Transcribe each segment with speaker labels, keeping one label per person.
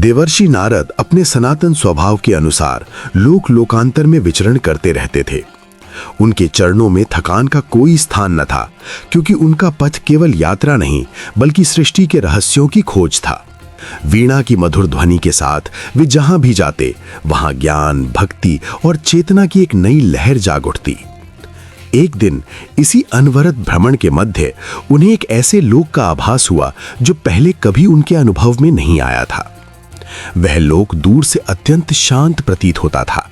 Speaker 1: देवर्षि नारद अपने सनातन स्वभाव के अनुसार लोक लोकांतर में विचरण करते रहते थे। उनके चरणों में थकान का कोई स्थान न था, क्योंकि उनका पथ केवल यात्रा नहीं बल्कि सृष्टि के रहस्यों की खोज था। वीणा की मधुर ध्वनि के साथ वे जहां भी जाते वहां ज्ञान, भक्ति और चेतना की एक नई लहर जाग उठती। एक दिन इसी अनवरत भ्रमण के मध्य उन्हें एक ऐसे लोक का आभास हुआ जो पहले कभी उनके अनुभव में नहीं आया था। वह लोक दूर से अत्यंत शांत प्रतीत होता था।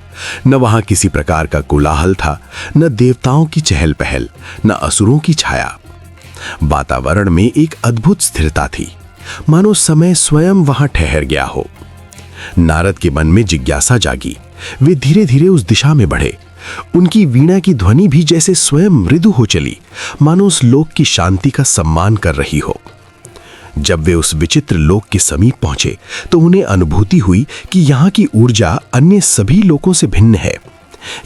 Speaker 1: न वहां किसी प्रकार का कोलाहल था, न देवताओं की चहल पहल, न असुरों की छाया। वातावरण में एक अद्भुत स्थिरता थी, मानो समय स्वयं वहां ठहर गया हो। नारद के मन में जिज्ञासा जागी। वे धीरे धीरे उस दिशा में बढ़े। उनकी वीणा की ध्वनि भी जैसे स्वयं मृदु हो चली, मानो उस लोक की शांति का सम्मान कर रही हो। जब वे उस विचित्र लोक के समीप पहुंचे तो उन्हें अनुभूति हुई कि यहाँ की ऊर्जा अन्य सभी लोकों से भिन्न है।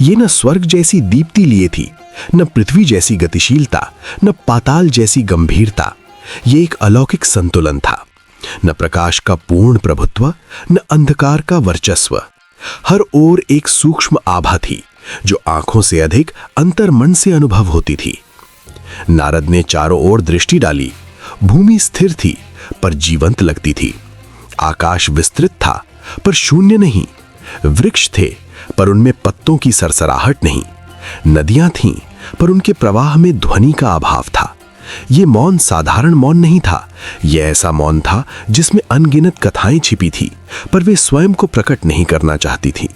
Speaker 1: ये न स्वर्ग जैसी दीप्ति लिए थी, न पृथ्वी जैसी गतिशीलता, न पाताल जैसी गंभीरता। ये एक अलौकिक संतुलन था। न प्रकाश का पूर्ण प्रभुत्व, न अंधकार का वर्चस्व। हर ओर एक सूक्ष्म आभा थी जो आंखों से अधिक अंतर्मन से अनुभव होती थी। नारद ने चारों ओर दृष्टि डाली। भूमि स्थिर थी पर जीवंत लगती थी। आकाश विस्तृत था पर शून्य नहीं। वृक्ष थे पर उनमें पत्तों की सरसराहट नहीं। नदियां थीं पर उनके प्रवाह में ध्वनि का अभाव था। ये मौन साधारण मौन नहीं था। यह ऐसा मौन था जिसमें अनगिनत कथाएं छिपी थी, पर वे स्वयं को प्रकट नहीं करना चाहती थीं।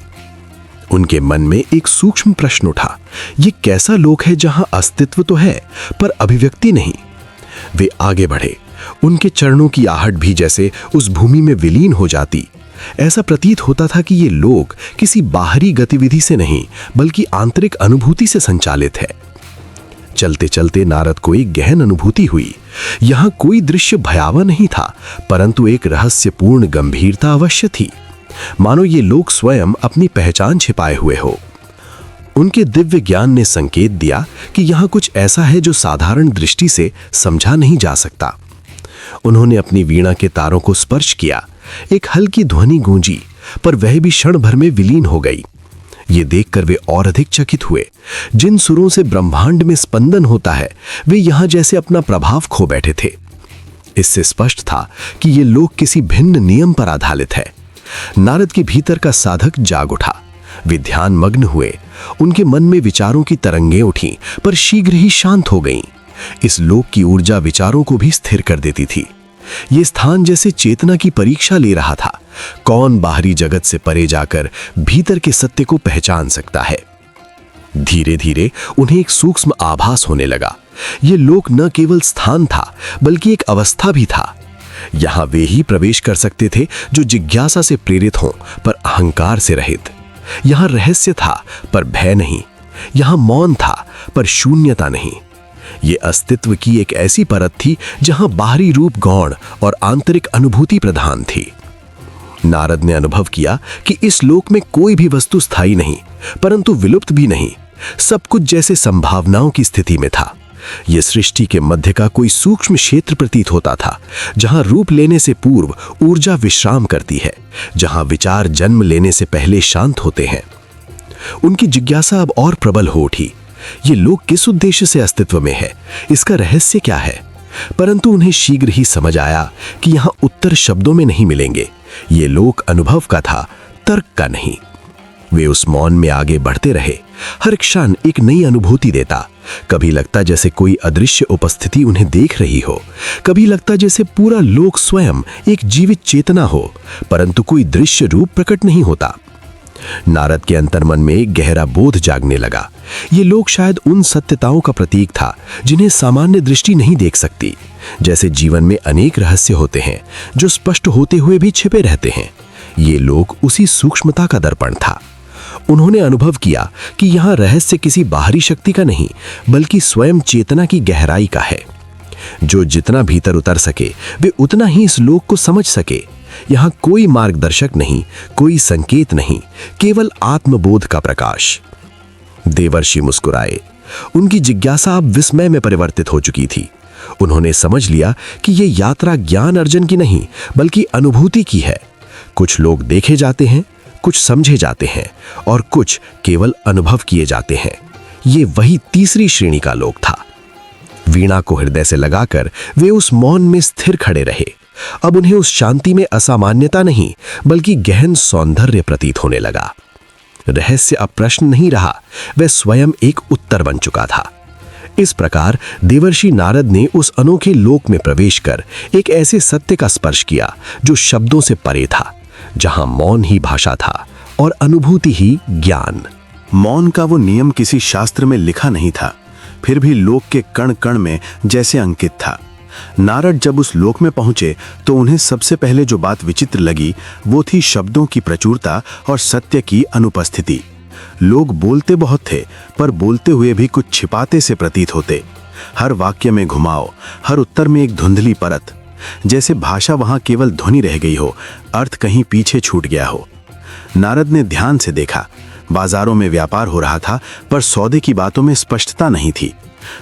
Speaker 1: उनके मन में एक सूक्ष्म प्रश्न उठा। ये कैसा लोक है जहां अस्तित्व तो है पर अभिव्यक्ति नहीं? वे आगे बढ़े। उनके चरणों की आहट भी जैसे उस भूमि में विलीन हो जाती। ऐसा प्रतीत होता था कि ये लोक किसी बाहरी गतिविधि से नहीं बल्कि आंतरिक अनुभूति से संचालित है। चलते चलते नारद को एक गहन अनुभूति हुई। यहां कोई दृश्य भयावह नहीं था, परंतु एक रहस्यपूर्ण गंभीरता अवश्य थी, मानो ये लोक स्वयं अपनी पहचान छिपाए हुए हो। उनके दिव्य ज्ञान ने संकेत दिया कि यहां कुछ ऐसा है जो साधारण दृष्टि से समझा नहीं जा सकता। उन्होंने अपनी वीणा के तारों को स्पर्श किया। एक हल्की ध्वनि गूंजी, पर वह भी क्षण भर में विलीन हो गई। ये देखकर वे और अधिक चकित हुए। जिन सुरों से ब्रह्मांड में स्पंदन होता है, वे यहां जैसे अपना प्रभाव खो बैठे थे। इससे स्पष्ट था कि ये लोक किसी भिन्न नियम पर आधारित है। नारद के भीतर का साधक जाग उठा। वे ध्यान मग्न हुए। उनके मन में विचारों की तरंगें उठीं, पर शीघ्र ही शांत हो गईं। इस लोक की ऊर्जा विचारों को भी स्थिर कर देती थी। ये स्थान जैसे चेतना की परीक्षा ले रहा था। कौन बाहरी जगत से परे जाकर भीतर के सत्य को पहचान सकता है? धीरे धीरे उन्हें एक सूक्ष्म आभास होने लगा। ये लोक न केवल स्थान था बल्कि एक अवस्था भी था। यहां वे ही प्रवेश कर सकते थे जो जिज्ञासा से प्रेरित हों पर अहंकार से रहित। यहां रहस्य था पर भय नहीं। यहां मौन था पर शून्यता नहीं। ये अस्तित्व की एक ऐसी परत थी जहां बाहरी रूप गौण और आंतरिक अनुभूति प्रधान थी। नारद ने अनुभव किया कि इस लोक में कोई भी वस्तु स्थायी नहीं, परंतु विलुप्त भी नहीं। सब कुछ जैसे संभावनाओं की स्थिति में था। यह सृष्टि के मध्य का कोई सूक्ष्म क्षेत्र प्रतीत होता था, जहां रूप लेने से पूर्व ऊर्जा विश्राम करती है, जहां विचार जन्म लेने से पहले शांत होते हैं। उनकी जिज्ञासा अब और प्रबल हो उठी। ये लोक किस उद्देश्य से अस्तित्व में है? इसका रहस्य क्या है? परंतु उन्हें शीघ्र ही समझ आया कि यहां उत्तर शब्दों में नहीं मिलेंगे। ये लोक अनुभव का था, तर्क का नहीं। वे उस मौन में आगे बढ़ते रहे। हर क्षण एक नई अनुभूति देता। कभी लगता जैसे कोई अदृश्य उपस्थिति उन्हें देख रही हो, कभी लगता जैसे पूरा लोक स्वयं एक जीवित चेतना हो, परंतु कोई दृश्य रूप प्रकट नहीं होता। नारद के अंतर्मन में एक गहरा बोध जागने लगा। ये लोक शायद उन सत्यताओं का प्रतीक था जिन्हें सामान्य दृष्टि नहीं देख सकती। जैसे जीवन में अनेक रहस्य होते हैं जो स्पष्ट होते हुए भी छिपे रहते हैं। ये लोक उसी सूक्ष्मता का दर्पण था। उन्होंने अनुभव किया कि यहाँ रहस्य किसी बाहरी शक्ति का नहीं बल्कि स्वयं चेतना की गहराई का है। जो जितना भीतर उतर सके वे उतना ही इस लोक को समझ सके। यहाँ कोई मार्गदर्शक नहीं, कोई संकेत नहीं, केवल आत्मबोध का प्रकाश। देवर्षि मुस्कुराए। उनकी जिज्ञासा अब विस्मय में परिवर्तित हो चुकी थी। उन्होंने समझ लिया कि ये यात्रा ज्ञान अर्जन की नहीं बल्कि अनुभूति की है। कुछ लोग देखे जाते हैं, कुछ समझे जाते हैं और कुछ केवल अनुभव किए जाते हैं। ये वही तीसरी श्रेणी का लोग था। वीणा को हृदय से लगाकर वे उस मौन में स्थिर खड़े रहे। अब उन्हें उस शांति में असामान्यता नहीं बल्कि गहन सौंदर्य प्रतीत होने लगा। रहस्य अब प्रश्न नहीं रहा, वह स्वयं एक उत्तर बन चुका था। इस प्रकार देवर्षि नारद ने उस अनोखे लोक में प्रवेश कर एक ऐसे सत्य का स्पर्श किया जो शब्दों से परे था, जहां मौन ही भाषा था और अनुभूति ही ज्ञान। मौन का वो नियम किसी शास्त्र में लिखा नहीं था, फिर भी लोक के कण कण में जैसे अंकित था। नारद जब उस लोक में पहुंचे तो उन्हें सबसे पहले जो बात विचित्र लगी वो थी शब्दों की प्रचुरता और सत्य की अनुपस्थिति। लोग बोलते बहुत थे, पर बोलते हुए भी कुछ छिपाते से प्रतीत होते। हर वाक्य में घुमाव, हर उत्तर में एक धुंधली परत, जैसे भाषा वहां केवल ध्वनि रह गई हो, अर्थ कहीं पीछे छूट गया हो। नारद ने ध्यान से देखा। बाजारों में व्यापार हो रहा था, पर सौदे की बातों में स्पष्टता नहीं थी।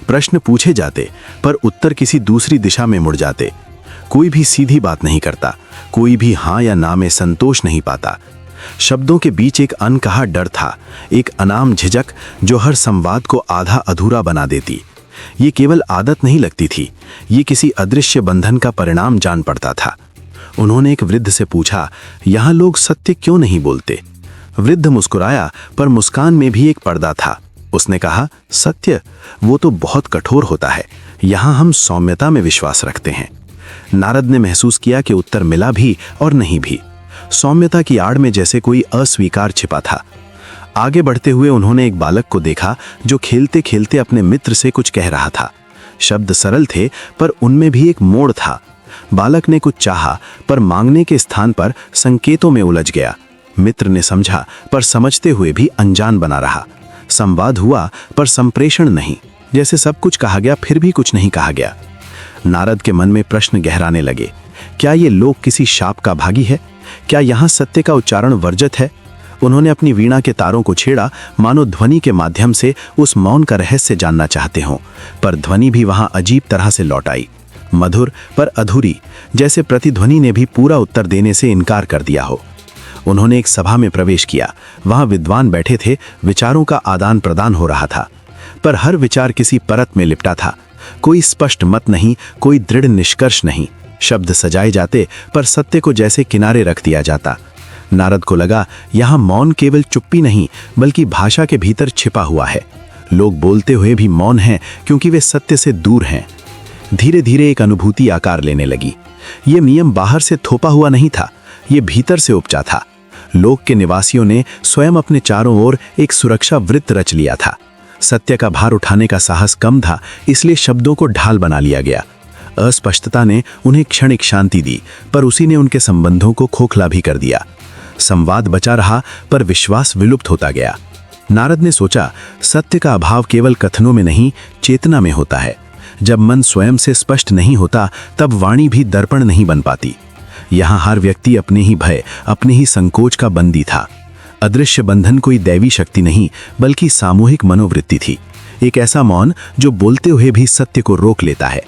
Speaker 1: प्रश्न पूछे जाते, पर उत्तर किसी दूसरी दिशा में मुड़ जाते। कोई भी सीधी बात नहीं करता, कोई भी हाँ या ना में संतोष नहीं पाता। शब्दों के बीच एक अनकहा डर था, एक अनाम झिझक जो हर संवाद को आधा अधूरा बना देती। ये केवल आदत नहीं लगती थी, ये किसी अदृश्य बंधन का परिणाम जान पड़ता था। उन्होंने एक वृद्ध से पूछा, यहाँ लोग सत्य क्यों नहीं बोलते? वृद्ध मुस्कुराया, पर मुस्कान में भी एक पर्दा था। उसने कहा, सत्य वो तो बहुत कठोर होता है, यहाँ हम सौम्यता में विश्वास रखते हैं। नारद ने महसूस किया कि उत्तर मिला भी और नहीं भी। सौम्यता की आड़ में जैसे कोई अस्वीकार छिपा था। आगे बढ़ते हुए उन्होंने एक बालक को देखा जो खेलते खेलते अपने मित्र से कुछ कह रहा था। शब्द सरल थे, पर उनमें भी एक मोड़ था। बालक ने कुछ चाहा, पर मांगने के स्थान पर संकेतों में उलझ गया। मित्र ने समझा, पर समझते हुए भी अनजान बना रहा। संवाद हुआ, पर संप्रेषण नहीं। जैसे सब कुछ कहा गया, फिर भी कुछ नहीं कहा गया। नारद के मन में प्रश्न गहराने लगे। क्या ये लोक किसी शाप का भागी है? क्या यहाँ सत्य का उच्चारण वर्जित है? उन्होंने अपनी वीणा के तारों को छेड़ा, मानो ध्वनि के माध्यम से उस मौन का रहस्य जानना चाहते हों, पर ध्वनि भी वहां अजीब तरह से लौट आई, मधुर पर अधूरी, जैसे प्रतिध्वनि ने भी पूरा उत्तर देने से इनकार कर दिया हो। उन्होंने एक सभा में प्रवेश किया। वहां विद्वान बैठे थे, विचारों का आदान प्रदान हो रहा था, पर हर विचार किसी परत में लिपटा था। कोई स्पष्ट मत नहीं, कोई दृढ़ निष्कर्ष नहीं। शब्द सजाए जाते, पर सत्य को जैसे किनारे रख दिया जाता। नारद को लगा, यहाँ मौन केवल चुप्पी नहीं, बल्कि भाषा के भीतर छिपा हुआ है। लोग बोलते हुए भी मौन हैं, क्योंकि वे सत्य से दूर हैं। धीरे धीरे एक अनुभूति आकार लेने लगी। ये नियम बाहर से थोपा हुआ नहीं था, ये भीतर से उपजा था। लोक के निवासियों ने स्वयं अपने चारों ओर एक सुरक्षा वृत्त रच लिया था। सत्य का भार उठाने का साहस कम था, इसलिए शब्दों को ढाल बना लिया गया। अस्पष्टता ने उन्हें क्षणिक शांति दी, पर उसी ने उनके संबंधों को खोखला भी कर दिया। संवाद बचा रहा, पर विश्वास विलुप्त होता गया। नारद ने सोचा, सत्य का अभाव केवल कथनों में नहीं, चेतना में होता है। जब मन स्वयं से स्पष्ट नहीं होता, तब वाणी भी दर्पण नहीं बन पाती। यहाँ हर व्यक्ति अपने ही भय, अपने ही संकोच का बंदी था। अदृश्य बंधन कोई दैवी शक्ति नहीं, बल्कि सामूहिक मनोवृत्ति थी। एक ऐसा मौन जो बोलते हुए भी सत्य को रोक लेता है।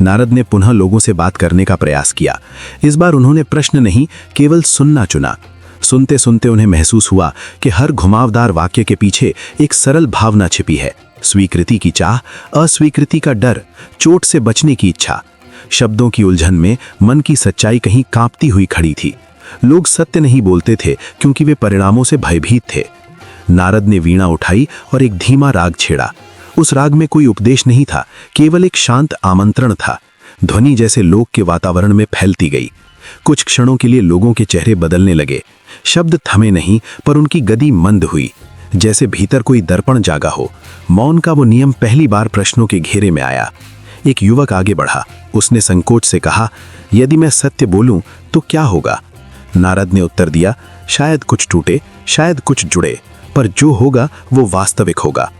Speaker 1: नारद ने पुनः लोगों से बात करने का प्रयास किया। इस बार उन्होंने प्रश्न नहीं, केवल सुनना चुना। सुनते सुनते उन्हें महसूस हुआ कि हर घुमावदार वाक्य के पीछे एक सरल भावना छिपी है। स्वीकृति की चाह, अस्वीकृति का डर, चोट से बचने की इच्छा। शब्दों की उलझन में मन की सच्चाई कहीं कांपती हुई खड़ी थी। लोग सत्य नहीं बोलते थे, क्योंकि वे परिणामों से भयभीत थे। नारद ने वीणा उठाई और एक धीमा राग छेड़ा। उस राग में कोई उपदेश नहीं था, केवल एक शांत आमंत्रण था। ध्वनि जैसे लोक के वातावरण में फैलती गई। कुछ क्षणों के लिए लोगों के चेहरे बदलने लगे। शब्द थमे नहीं, पर उनकी गति मंद हुई, जैसे भीतर कोई दर्पण जागा हो। मौन का वो नियम पहली बार प्रश्नों के घेरे में आया। एक युवक आगे बढ़ा। उसने संकोच से कहा, यदि मैं सत्य बोलूं तो क्या होगा? नारद ने उत्तर दिया, शायद कुछ टूटे, शायद कुछ जुड़े, पर जो होगा वो वास्तविक होगा।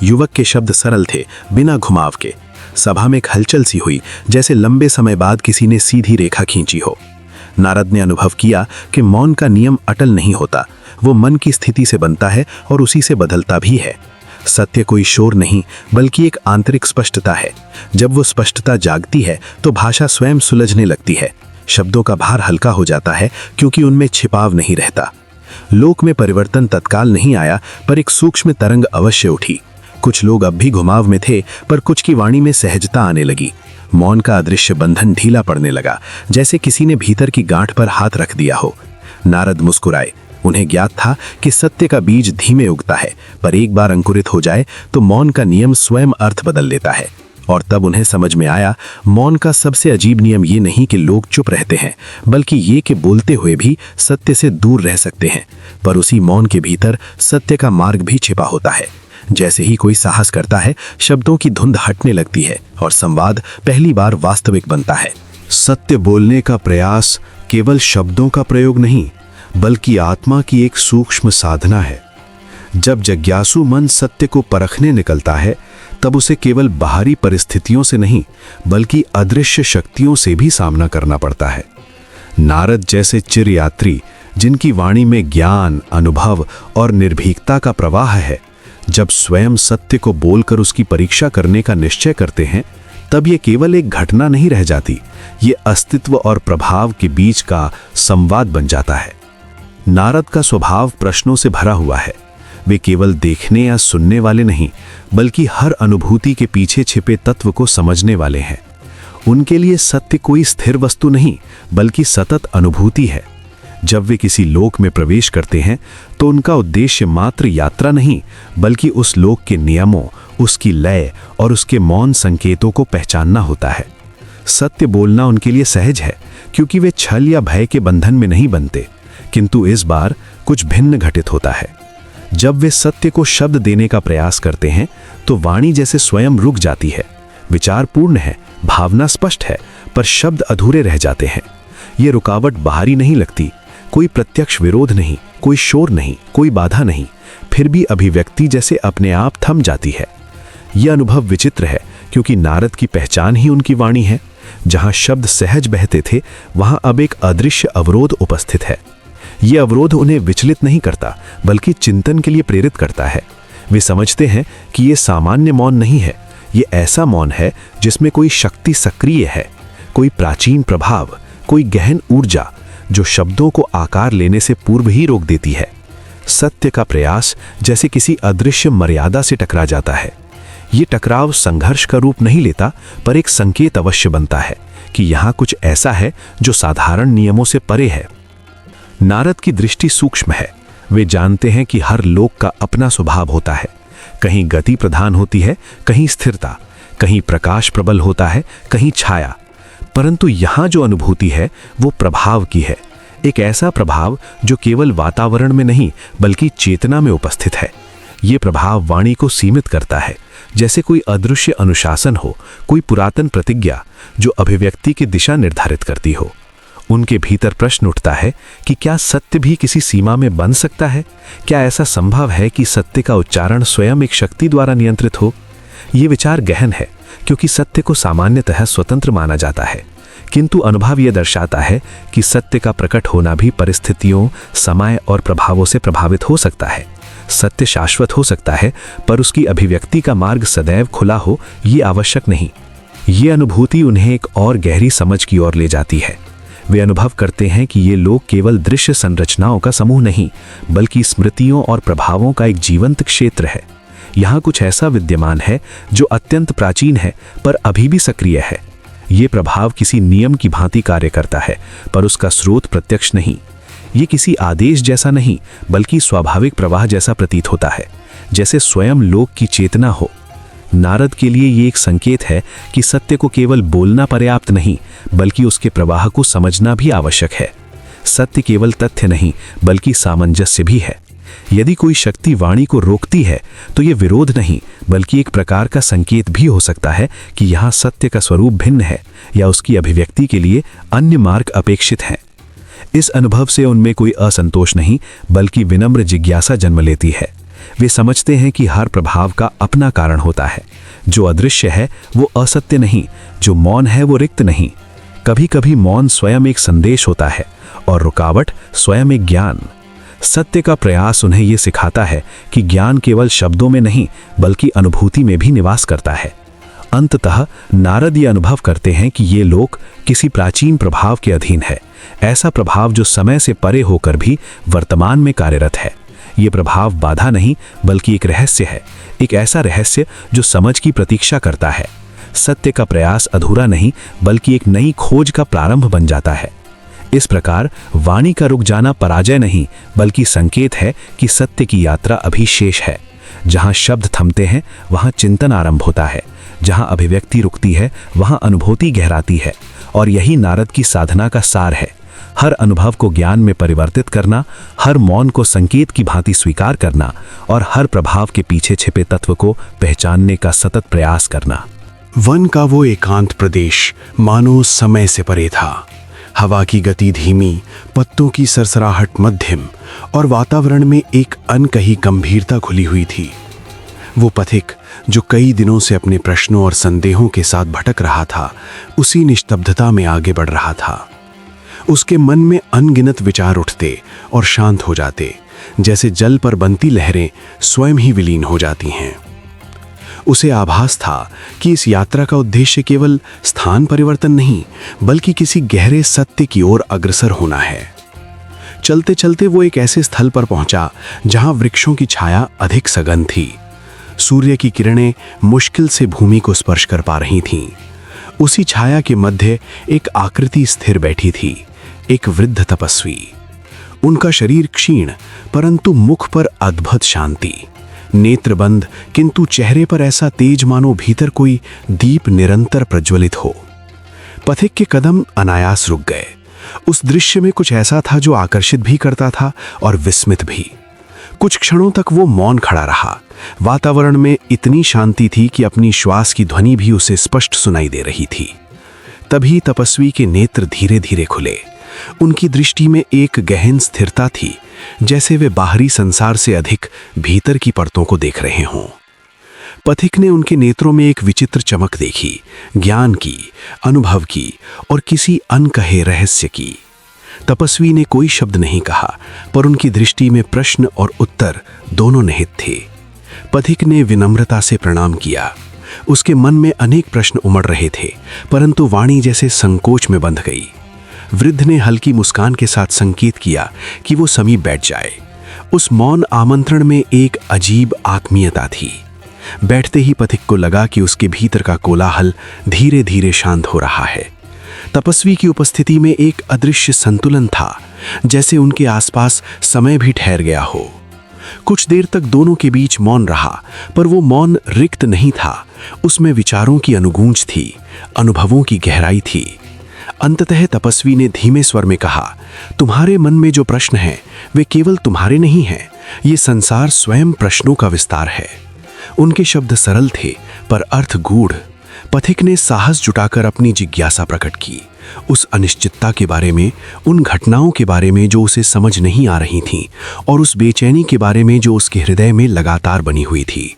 Speaker 1: युवक के शब्द सरल थे, बिना घुमाव के। सभा में एक हलचल सी हुई, जैसे लंबे समय बाद किसी ने सीधी रेखा खींची हो। नारद ने अनुभव किया कि मौन का नियम अटल नहीं होता, वो मन की स्थिति से बनता है और उसी से बदलता भी है। सत्य कोई शोर नहीं, बल्कि एक आंतरिक स्पष्टता है। जब वो स्पष्टता जागती है तो भाषा स्वयं सुलझने लगती है। शब्दों का भार हल्का हो जाता है क्योंकि उनमें छिपाव नहीं रहता। लोक में परिवर्तन तत्काल नहीं आया, पर एक सूक्ष्म तरंग अवश्य उठी। कुछ लोग अब भी घुमाव में थे, पर कुछ की वाणी में सहजता आने लगी। मौन का अदृश्य बंधन ढीला पड़ने लगा, जैसे किसी ने भीतर की गांठ पर हाथ रख दिया हो। नारद मुस्कुराए। उन्हें ज्ञात था कि सत्य का बीज धीमे उगता है, पर एक बार अंकुरित हो जाए तो मौन का नियम स्वयं अर्थ बदल लेता है। और तब उन्हें समझ में आया, मौन का सबसे अजीब नियम ये नहीं कि लोग चुप रहते हैं, बल्कि ये कि बोलते हुए भी सत्य से दूर रह सकते हैं। पर उसी मौन के भीतर सत्य का मार्ग भी छिपा होता है। जैसे ही कोई साहस करता है, शब्दों की धुंध हटने लगती है और संवाद पहली बार वास्तविक बनता है।
Speaker 2: सत्य बोलने का प्रयास केवल शब्दों का प्रयोग नहीं, बल्कि आत्मा की एक सूक्ष्म साधना है। जब जिज्ञासु मन सत्य को परखने निकलता है, तब उसे केवल बाहरी परिस्थितियों से नहीं, बल्कि अदृश्य शक्तियों से भी सामना करना पड़ता है। नारद जैसे चिर यात्री, जिनकी वाणी में ज्ञान, अनुभव और निर्भीकता का प्रवाह है, जब स्वयं सत्य को बोलकर उसकी परीक्षा करने का निश्चय करते हैं, तब ये केवल एक घटना नहीं रह जाती, ये अस्तित्व और प्रभाव के बीच का संवाद बन जाता है। नारद का स्वभाव प्रश्नों से भरा हुआ है। वे केवल देखने या सुनने वाले नहीं, बल्कि हर अनुभूति के पीछे छिपे तत्व को समझने वाले हैं। उनके लिए सत्य कोई स्थिर वस्तु नहीं, बल्कि सतत अनुभूति है। जब वे किसी लोक में प्रवेश करते हैं, तो उनका उद्देश्य मात्र यात्रा नहीं, बल्कि उस लोक के नियमों, उसकी लय और उसके मौन संकेतों को पहचानना होता है। सत्य बोलना उनके लिए सहज है, क्योंकि वे छल या भय के बंधन में नहीं बनते। किंतु इस बार कुछ भिन्न घटित होता है। जब वे सत्य को शब्द देने का प्रयास करते हैं, तो वाणी जैसे स्वयं रुक जाती है। विचार पूर्ण है, भावना स्पष्ट है, पर शब्द अधूरे रह जाते हैं। ये रुकावट बाहरी नहीं लगती, कोई प्रत्यक्ष विरोध नहीं, कोई शोर नहीं, कोई बाधा नहीं, फिर भी अभिव्यक्ति जैसे अपने आप थम जाती है। यह अनुभव विचित्र है, क्योंकि नारद की पहचान ही उनकी वाणी है। जहां शब्द सहज बहते थे, वहां अब एक अदृश्य अवरोध उपस्थित है। यह अवरोध उन्हें विचलित नहीं करता, बल्कि चिंतन के लिए प्रेरित करता है। वे समझते हैं कि यह सामान्य मौन नहीं है, यह ऐसा मौन है जिसमें कोई शक्ति सक्रिय है, कोई प्राचीन प्रभाव, कोई गहन ऊर्जा, जो शब्दों को आकार लेने से पूर्व ही रोक देती है। सत्य का प्रयास जैसे किसी अदृश्य मर्यादा से टकरा जाता है। ये टकराव संघर्ष का रूप नहीं लेता, पर एक संकेत अवश्य बनता है कि यहाँ कुछ ऐसा है जो साधारण नियमों से परे है। नारद की दृष्टि सूक्ष्म है। वे जानते हैं कि हर लोक का अपना स्वभाव होता है। कहीं गति प्रधान होती है, कहीं स्थिरता, कहीं प्रकाश प्रबल होता है, कहीं छाया। परंतु यहाँ जो अनुभूति है, वो प्रभाव की है। एक ऐसा प्रभाव जो केवल वातावरण में नहीं, बल्कि चेतना में उपस्थित है। ये प्रभाव वाणी को सीमित करता है, जैसे कोई अदृश्य अनुशासन हो, कोई पुरातन प्रतिज्ञा जो अभिव्यक्ति की दिशा निर्धारित करती हो। उनके भीतर प्रश्न उठता है कि क्या सत्य भी किसी सीमा में बन सकता है? क्या ऐसा संभव है कि सत्य का उच्चारण स्वयं एक शक्ति द्वारा नियंत्रित हो? ये विचार गहन है, क्योंकि सत्य को सामान्यतः स्वतंत्र माना जाता है, किंतु अनुभव यह दर्शाता है कि सत्य का प्रकट होना भी परिस्थितियों, समय और प्रभावों से प्रभावित हो सकता है। सत्य शाश्वत हो सकता है, पर उसकी अभिव्यक्ति का मार्ग सदैव खुला हो, ये आवश्यक नहीं। ये अनुभूति उन्हें एक और गहरी समझ की ओर ले जाती है। वे अनुभव करते हैं कि ये लोग केवल दृश्य संरचनाओं का समूह नहीं, बल्कि स्मृतियों और प्रभावों का एक जीवंत क्षेत्र है। यहाँ कुछ ऐसा विद्यमान है जो अत्यंत प्राचीन है, पर अभी भी सक्रिय है। ये प्रभाव किसी नियम की भांति कार्य करता है, पर उसका स्रोत प्रत्यक्ष नहीं। ये किसी आदेश जैसा नहीं, बल्कि स्वाभाविक प्रवाह जैसा प्रतीत होता है, जैसे स्वयं लोक की चेतना हो। नारद के लिए ये एक संकेत है कि सत्य को केवल बोलना पर्याप्त नहीं, बल्कि उसके प्रवाह को समझना भी आवश्यक है। सत्य केवल तथ्य नहीं, बल्कि सामंजस्य भी है। यदि कोई शक्ति वाणी को रोकती है, तो ये विरोध नहीं, बल्कि एक प्रकार का संकेत भी हो सकता है कि यहाँ सत्य का स्वरूप भिन्न है, या उसकी अभिव्यक्ति के लिए अन्य मार्ग अपेक्षित हैं। इस अनुभव से उनमें कोई असंतोष नहीं, बल्कि विनम्र जिज्ञासा जन्म लेती है। वे समझते हैं कि हर प्रभाव का अपना कारण होता है। जो अदृश्य है वो असत्य नहीं, जो मौन है वो रिक्त नहीं। कभी कभी मौन स्वयं एक संदेश होता है, और रुकावट स्वयं एक ज्ञान। सत्य का प्रयास उन्हें ये सिखाता है कि ज्ञान केवल शब्दों में नहीं, बल्कि अनुभूति में भी निवास करता है। अंततः नारद ये अनुभव करते हैं कि ये लोक किसी प्राचीन प्रभाव के अधीन है, ऐसा प्रभाव जो समय से परे होकर भी वर्तमान में कार्यरत है। ये प्रभाव बाधा नहीं बल्कि एक रहस्य है, एक ऐसा रहस्य जो समझ की प्रतीक्षा करता है। सत्य का प्रयास अधूरा नहीं बल्कि एक नई खोज का प्रारंभ बन जाता है। इस प्रकार वाणी का रुक जाना पराजय नहीं बल्कि संकेत है कि सत्य की यात्रा अभी शेष है। जहां शब्द थमते हैं वहां चिंतन आरंभ होता है, जहां अभिव्यक्ति रुकती है वहां अनुभूति गहराती है। और यही नारद की साधना का सार है। हर अनुभव को ज्ञान में परिवर्तित करना, हर मौन को संकेत की भांति स्वीकार करना और हर प्रभाव के पीछे छिपे तत्व को पहचानने का सतत प्रयास करना।
Speaker 1: वन का वो एकांत प्रदेश मानो समय से परे था। हवा की गति धीमी, पत्तों की सरसराहट मध्यम और वातावरण में एक अनकही गंभीरता घुली हुई थी। वो पथिक जो कई दिनों से अपने प्रश्नों और संदेहों के साथ भटक रहा था, उसी निस्तब्धता में आगे बढ़ रहा था। उसके मन में अनगिनत विचार उठते और शांत हो जाते, जैसे जल पर बनती लहरें स्वयं ही विलीन हो जाती हैं। उसे आभास था कि इस यात्रा का उद्देश्य केवल स्थान परिवर्तन नहीं बल्कि किसी गहरे सत्य की ओर अग्रसर होना है। चलते चलते वो एक ऐसे स्थल पर पहुंचा जहां वृक्षों की छाया अधिक सघन थी। सूर्य की किरणें मुश्किल से भूमि को स्पर्श कर पा रही थीं। उसी छाया के मध्य एक आकृति स्थिर बैठी थी, एक वृद्ध तपस्वी। उनका शरीर क्षीण परंतु मुख पर अद्भुत शांति, नेत्र बंद किंतु चेहरे पर ऐसा तेज मानो भीतर कोई दीप निरंतर प्रज्वलित हो। पथिक के कदम अनायास रुक गए। उस दृश्य में कुछ ऐसा था जो आकर्षित भी करता था और विस्मित भी। कुछ क्षणों तक वो मौन खड़ा रहा। वातावरण में इतनी शांति थी कि अपनी श्वास की ध्वनि भी उसे स्पष्ट सुनाई दे रही थी। तभी तपस्वी के नेत्र धीरे धीरे खुले। उनकी दृष्टि में एक गहन स्थिरता थी, जैसे वे बाहरी संसार से अधिक भीतर की परतों को देख रहे हों। पथिक ने उनके नेत्रों में एक विचित्र चमक देखी, ज्ञान की, अनुभव की और किसी अनकहे रहस्य की। तपस्वी ने कोई शब्द नहीं कहा, पर उनकी दृष्टि में प्रश्न और उत्तर दोनों निहित थे। पथिक ने विनम्रता से प्रणाम किया। उसके मन में अनेक प्रश्न उमड़ रहे थे, परंतु वाणी जैसे संकोच में बंध गई। वृद्ध ने हल्की मुस्कान के साथ संकेत किया कि वो समीप बैठ जाए। उस मौन आमंत्रण में एक अजीब आत्मीयता थी। बैठते ही पथिक को लगा कि उसके भीतर का कोलाहल धीरे धीरे शांत हो रहा है। तपस्वी की उपस्थिति में एक अदृश्य संतुलन था, जैसे उनके आसपास समय भी ठहर गया हो। कुछ देर तक दोनों के बीच मौन रहा, पर वो मौन रिक्त नहीं था। उसमें विचारों की अनुगूंज थी, अनुभवों की गहराई थी। अंततः तपस्वी ने धीमे स्वर में कहा, तुम्हारे मन में जो प्रश्न हैं वे केवल तुम्हारे नहीं हैं, ये संसार स्वयं प्रश्नों का विस्तार है। उनके शब्द सरल थे पर अर्थ गूढ़। पथिक ने साहस जुटाकर अपनी जिज्ञासा प्रकट की, उस अनिश्चितता के बारे में, उन घटनाओं के बारे में जो उसे समझ नहीं आ रही थीं और उस बेचैनी के बारे में जो उसके हृदय में लगातार बनी हुई थी।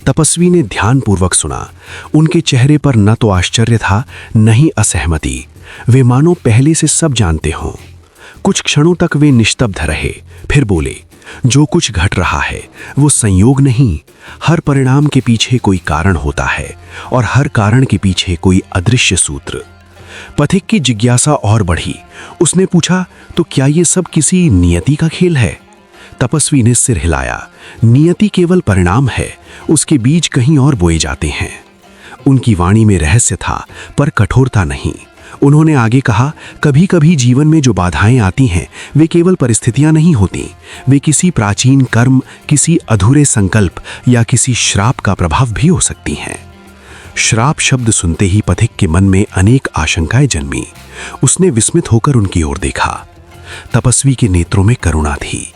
Speaker 1: तपस्वी ने ध्यानपूर्वक सुना। उनके चेहरे पर न तो आश्चर्य था न ही असहमति। वे मानो पहले से सब जानते हों। कुछ क्षणों तक वे निस्तब्ध रहे, फिर बोले, जो कुछ घट रहा है वो संयोग नहीं, हर परिणाम के पीछे कोई कारण होता है और हर कारण के पीछे कोई अदृश्य सूत्र। पथिक की जिज्ञासा और बढ़ी। उसने पूछा, तो क्या ये सब किसी नियति का खेल है? तपस्वी ने सिर हिलाया। नियति केवल परिणाम है, उसके बीज कहीं और बोए जाते हैं। उनकी वाणी में रहस्य था पर कठोरता नहीं। उन्होंने आगे कहा, कभी कभी जीवन में जो बाधाएं आती हैं वे केवल परिस्थितियां नहीं होती, वे किसी प्राचीन कर्म, किसी अधूरे संकल्प या किसी श्राप का प्रभाव भी हो सकती हैं। श्राप शब्द सुनते ही पथिक के मन में अनेक आशंकाएं जन्मी। उसने विस्मित होकर उनकी ओर देखा। तपस्वी के नेत्रों में करुणा थी।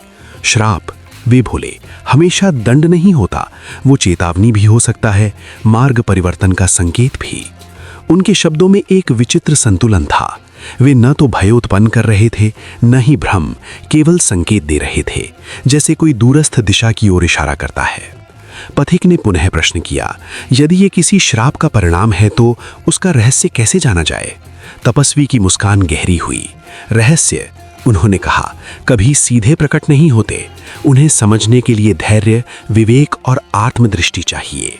Speaker 1: श्राप, वे बोले, हमेशा दंड नहीं होता, वो चेतावनी भी हो सकता है, मार्ग परिवर्तन का संकेत भी। उनके शब्दों में एक विचित्र संतुलन था। वे न तो भय उत्पन्न कर रहे थे न ही भ्रम, केवल संकेत दे रहे थे, जैसे कोई दूरस्थ दिशा की ओर इशारा करता है। पथिक ने पुनः प्रश्न किया, यदि ये किसी श्राप का परिणाम है तो उसका रहस्य कैसे जाना जाए? तपस्वी की मुस्कान गहरी हुई। रहस्य, उन्होंने कहा, कभी सीधे प्रकट नहीं होते, उन्हें समझने के लिए धैर्य, विवेक और आत्मदृष्टि चाहिए।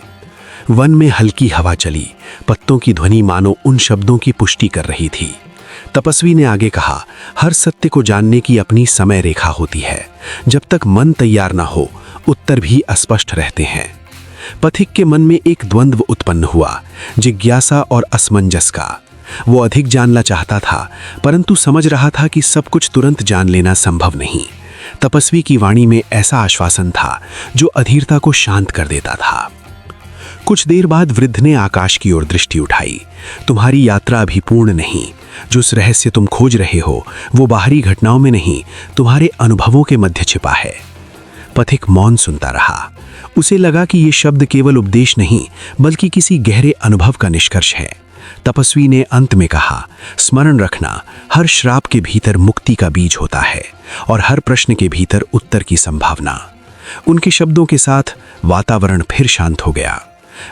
Speaker 3: वन में हल्की हवा चली, पत्तों की ध्वनि मानो उन शब्दों की पुष्टि कर रही थी। तपस्वी ने आगे कहा, हर सत्य को जानने की अपनी समय रेखा होती है। जब तक मन तैयार ना हो, उत्तर भी अस्पष्ट रहते हैं। पथिक के मन में एक द्वंद्व उत्पन्न हुआ, जिज्ञासा और असमंजस का। वो अधिक जानना चाहता था, परंतु समझ रहा था कि सब कुछ तुरंत जान लेना संभव नहीं। तपस्वी की वाणी में ऐसा आश्वासन था जो अधीरता को शांत कर देता था। कुछ देर बाद वृद्ध ने आकाश की ओर दृष्टि उठाई। तुम्हारी यात्रा अभी पूर्ण नहीं। जो रहस्य तुम खोज रहे हो वो बाहरी घटनाओं में नहीं, तुम्हारे अनुभवों के मध्य छिपा है। पथिक मौन सुनता रहा। उसे लगा कि ये शब्द केवल उपदेश नहीं, बल्कि किसी गहरे अनुभव का निष्कर्ष है। तपस्वी ने अंत में कहा, स्मरण रखना, हर श्राप के भीतर मुक्ति का बीज होता है और हर प्रश्न के भीतर उत्तर की संभावना। उनके शब्दों के साथ वातावरण फिर शांत हो गया।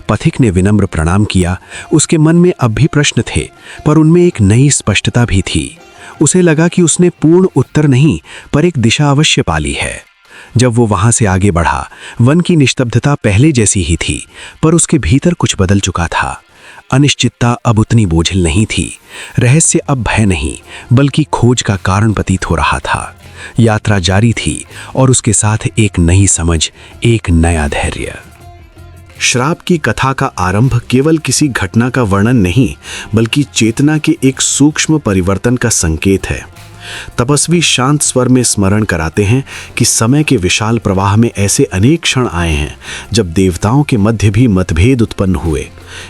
Speaker 3: पथिक ने विनम्र प्रणाम किया। उसके मन में अब भी प्रश्न थे, पर उनमें एक नई स्पष्टता भी थी। उसे लगा कि उसने पूर्ण उत्तर नहीं, पर एक दिशा अवश्य पाली है। जब वो वहां से आगे बढ़ा, वन की निस्तब्धता पहले जैसी ही थी, पर उसके भीतर कुछ बदल चुका था। अनिश्चितता अब उतनी बोझिल नहीं थी। रहस्य अब भय नहीं, बल्कि खोज का कारण प्रतीत हो रहा था। यात्रा जारी थी और उसके साथ एक नई समझ, एक नया धैर्य।
Speaker 2: श्राप की कथा का आरंभ केवल किसी घटना का वर्णन नहीं, बल्कि चेतना के एक सूक्ष्म परिवर्तन का संकेत है। तपस्वी शांत स्वर में स्मरण कराते हैं कि समय के विशाल प्रवाह में ऐसे अनेक क्षण आए हैं जब देवताओं के मध्य भी मतभेद उत्पन्न हुए।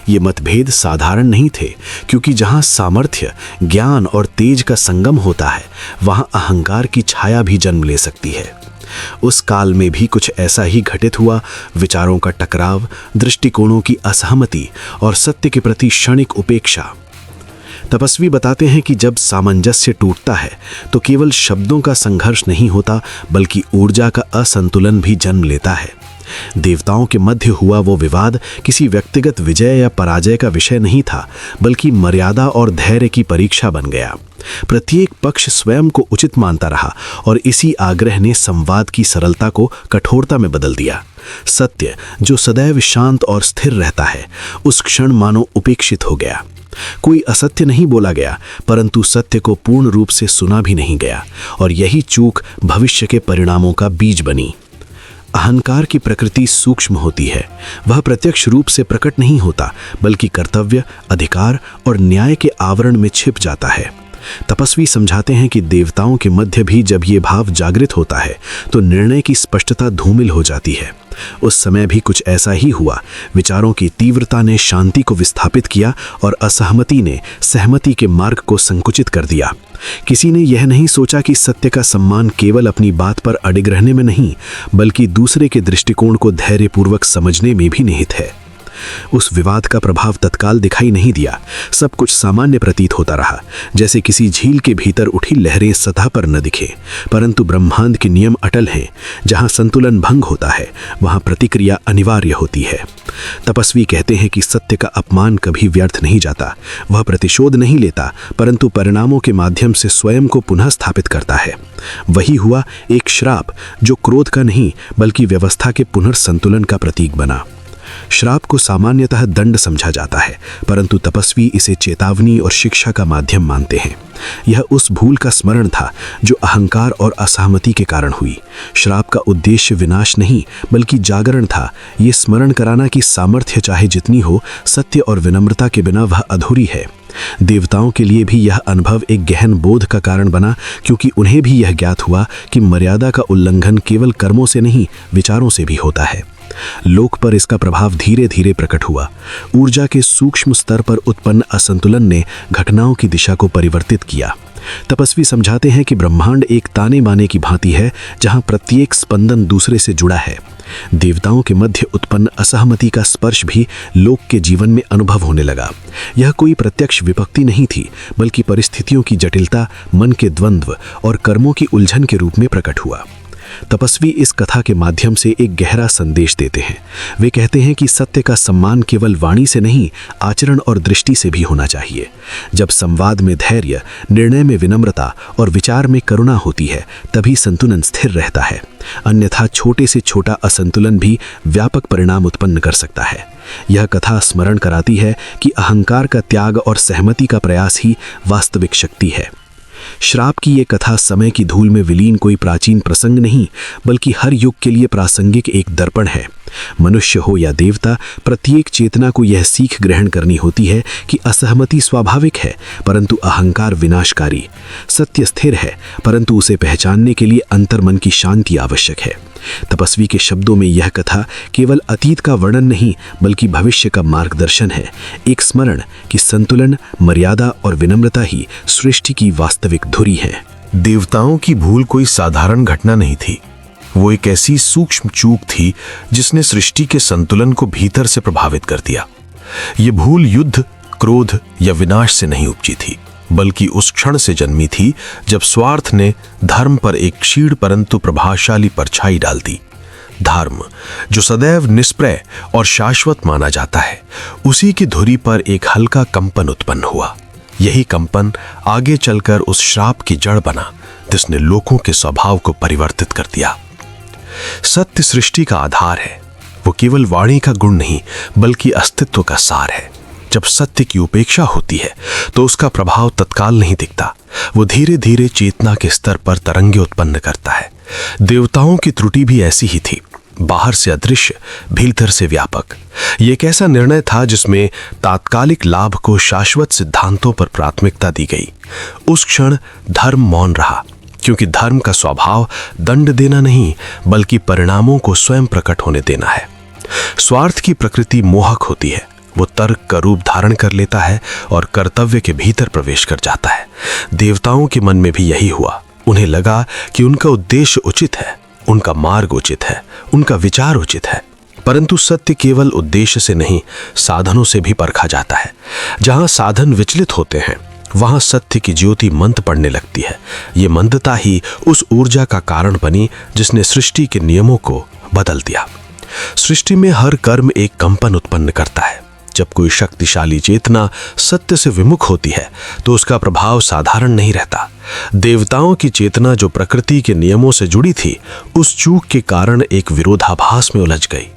Speaker 2: ये मतभेद साधारण नहीं थे, क्योंकि जहां सामर्थ्य, ज्ञान और तेज का संगम होता है, वहां अहंकार की छाया भी जन्म ले सकती है। उस काल में भी कुछ ऐसा ही घटित हुआ। विचारों का टकराव, दृष्टिकोणों की असहमति और सत्य के प्रति क्षणिक उपेक्षा। तपस्वी बताते हैं कि जब सामंजस्य टूटता है तो केवल शब्दों का संघर्ष नहीं होता, बल्कि ऊर्जा का असंतुलन भी जन्म लेता है। देवताओं के मध्य हुआ वो विवाद किसी व्यक्तिगत विजय या पराजय का विषय नहीं था, बल्कि मर्यादा और धैर्य की परीक्षा बन गया। प्रत्येक पक्ष स्वयं को उचित मानता रहा और इसी आग्रह ने संवाद की सरलता को कठोरता में बदल दिया। सत्य, जो सदैव शांत और स्थिर रहता है, उस क्षण मानो उपेक्षित हो गया। कोई असत्य नहीं बोला गया, परंतु सत्य को पूर्ण रूप से सुना भी नहीं गया, और यही चूक भविष्य के परिणामों का बीज बनी। अहंकार की प्रकृति सूक्ष्म होती है। वह प्रत्यक्ष रूप से प्रकट नहीं होता, बल्कि कर्तव्य, अधिकार और न्याय के आवरण में छिप जाता है। तपस्वी समझाते हैं कि देवताओं के मध्य भी जब ये भाव जागृत होता है तो निर्णय की स्पष्टता धूमिल हो जाती है। उस समय भी कुछ ऐसा ही हुआ। विचारों की तीव्रता ने शांति को विस्थापित किया और असहमति ने सहमति के मार्ग को संकुचित कर दिया। किसी ने यह नहीं सोचा कि सत्य का सम्मान केवल अपनी बात पर अडिग रहने में नहीं, बल्कि दूसरे के दृष्टिकोण को धैर्यपूर्वक समझने में भी निहित है। उस विवाद का प्रभाव तत्काल दिखाई नहीं दिया। सब कुछ सामान्य प्रतीत होता रहा, जैसे किसी झील के भीतर उठी लहरें सतह पर न दिखे, परंतु ब्रह्मांड के नियम अटल हैं। जहां संतुलन भंग होता है, वहां प्रतिक्रिया अनिवार्य होती है। तपस्वी कहते हैं कि सत्य का अपमान कभी व्यर्थ नहीं जाता। वह प्रतिशोध नहीं लेता, परंतु परिणामों के माध्यम से स्वयं को पुनः स्थापित करता है। वही हुआ एक श्राप, जो क्रोध का नहीं, बल्कि व्यवस्था के पुनर्संतुलन का प्रतीक बना। श्राप को सामान्यतः दंड समझा जाता है, परंतु तपस्वी इसे चेतावनी और शिक्षा का माध्यम मानते हैं। यह उस भूल का स्मरण था जो अहंकार और असहमति के कारण हुई। श्राप का उद्देश्य विनाश नहीं, बल्कि जागरण था। ये स्मरण कराना कि सामर्थ्य चाहे जितनी हो, सत्य और विनम्रता के बिना वह अधूरी है। देवताओं के लिए भी यह अनुभव एक गहन बोध का कारण बना, क्योंकि उन्हें भी यह ज्ञात हुआ कि मर्यादा का उल्लंघन केवल कर्मों से नहीं, विचारों से भी होता है। लोक पर इसका प्रभाव धीरे धीरे प्रकट हुआ। ऊर्जा के सूक्ष्म स्तर पर उत्पन्न असंतुलन ने घटनाओं की दिशा को परिवर्तित किया। तपस्वी समझाते हैं कि ब्रह्मांड एक ताने बाने की भांति है, जहां प्रत्येक स्पंदन दूसरे से जुड़ा है। देवताओं के मध्य उत्पन्न असहमति का स्पर्श भी लोक के जीवन में अनुभव होने लगा। यह कोई प्रत्यक्ष विपत्ति नहीं थी, बल्कि परिस्थितियों की जटिलता, मन के द्वंद्व और कर्मों की उलझन के रूप में प्रकट हुआ।
Speaker 3: तपस्वी इस कथा के माध्यम से एक गहरा संदेश देते हैं। वे कहते हैं कि सत्य का सम्मान केवल वाणी से नहीं, आचरण और दृष्टि से भी होना चाहिए। जब संवाद में धैर्य, निर्णय में विनम्रता और विचार में करुणा होती है, तभी संतुलन स्थिर रहता है। अन्यथा छोटे से छोटा असंतुलन भी व्यापक परिणाम उत्पन्न कर सकता है। यह कथा स्मरण कराती है कि अहंकार का त्याग और सहमति का प्रयास ही वास्तविक शक्ति है। श्राप की ये कथा समय की धूल में विलीन कोई प्राचीन प्रसंग नहीं, बल्कि हर युग के लिए प्रासंगिक एक दर्पण है। मनुष्य हो या देवता, प्रत्येक चेतना को यह सीख ग्रहण करनी होती है कि असहमति स्वाभाविक है, परंतु अहंकार विनाशकारी। सत्य स्थिर है, परंतु उसे पहचानने के लिए अंतर्मन की शांति आवश्यक है। तपस्वी के शब्दों में यह कथा केवल अतीत का वर्णन नहीं, बल्कि भविष्य का मार्गदर्शन है। एक स्मरण कि संतुलन, मर्यादा और विनम्रता ही सृष्टि की वास्तविक धुरी है।
Speaker 4: देवताओं की भूल कोई साधारण घटना नहीं थी। वो एक ऐसी सूक्ष्म चूक थी जिसने सृष्टि के संतुलन को भीतर से प्रभावित कर दिया। ये भूल युद्ध, क्रोध या विनाश से नहीं उपजी थी, बल्कि उस क्षण से जन्मी थी जब स्वार्थ ने धर्म पर एक क्षीण परंतु प्रभावशाली परछाई डाल दी। धर्म, जो सदैव निष्प्रय और शाश्वत माना जाता है, उसी की धुरी पर एक हल्का कंपन उत्पन्न हुआ। यही कंपन आगे चलकर उस श्राप की जड़ बना, जिसने लोगों के स्वभाव को परिवर्तित कर दिया। सत्य सृष्टि का आधार है। वो केवल वाणी का गुण नहीं, बल्कि अस्तित्व का सार है। जब सत्य की उपेक्षा होती है तो उसका प्रभाव तत्काल नहीं दिखता। वो धीरे धीरे चेतना के स्तर पर तरंगे उत्पन्न करता है। देवताओं की त्रुटि भी ऐसी ही थी, बाहर से अदृश्य, भीतर से व्यापक। ये एक ऐसा निर्णय था जिसमें तात्कालिक लाभ को शाश्वत सिद्धांतों पर प्राथमिकता दी गई। उस क्षण धर्म मौन रहा, क्योंकि धर्म का स्वभाव दंड देना नहीं, बल्कि परिणामों को स्वयं प्रकट होने देना है। स्वार्थ की प्रकृति मोहक होती है। वो तर्क का रूप धारण कर लेता है और कर्तव्य के भीतर प्रवेश कर जाता है। देवताओं के मन में भी यही हुआ। उन्हें लगा कि उनका उद्देश्य उचित है, उनका मार्ग उचित है, उनका विचार उचित है, परंतु सत्य केवल उद्देश्य से नहीं, साधनों से भी परखा जाता है। जहां साधन विचलित होते हैं, वहां सत्य की ज्योति मंद पड़ने लगती है। ये मंदता ही उस ऊर्जा का कारण बनी जिसने सृष्टि के नियमों को बदल दिया। सृष्टि में हर कर्म एक कंपन उत्पन्न करता है। जब कोई शक्तिशाली चेतना सत्य से विमुख होती है तो उसका प्रभाव साधारण नहीं रहता। देवताओं की चेतना जो प्रकृति के नियमों से जुड़ी थी, उस चूक के कारण एक विरोधाभास में उलझ गई।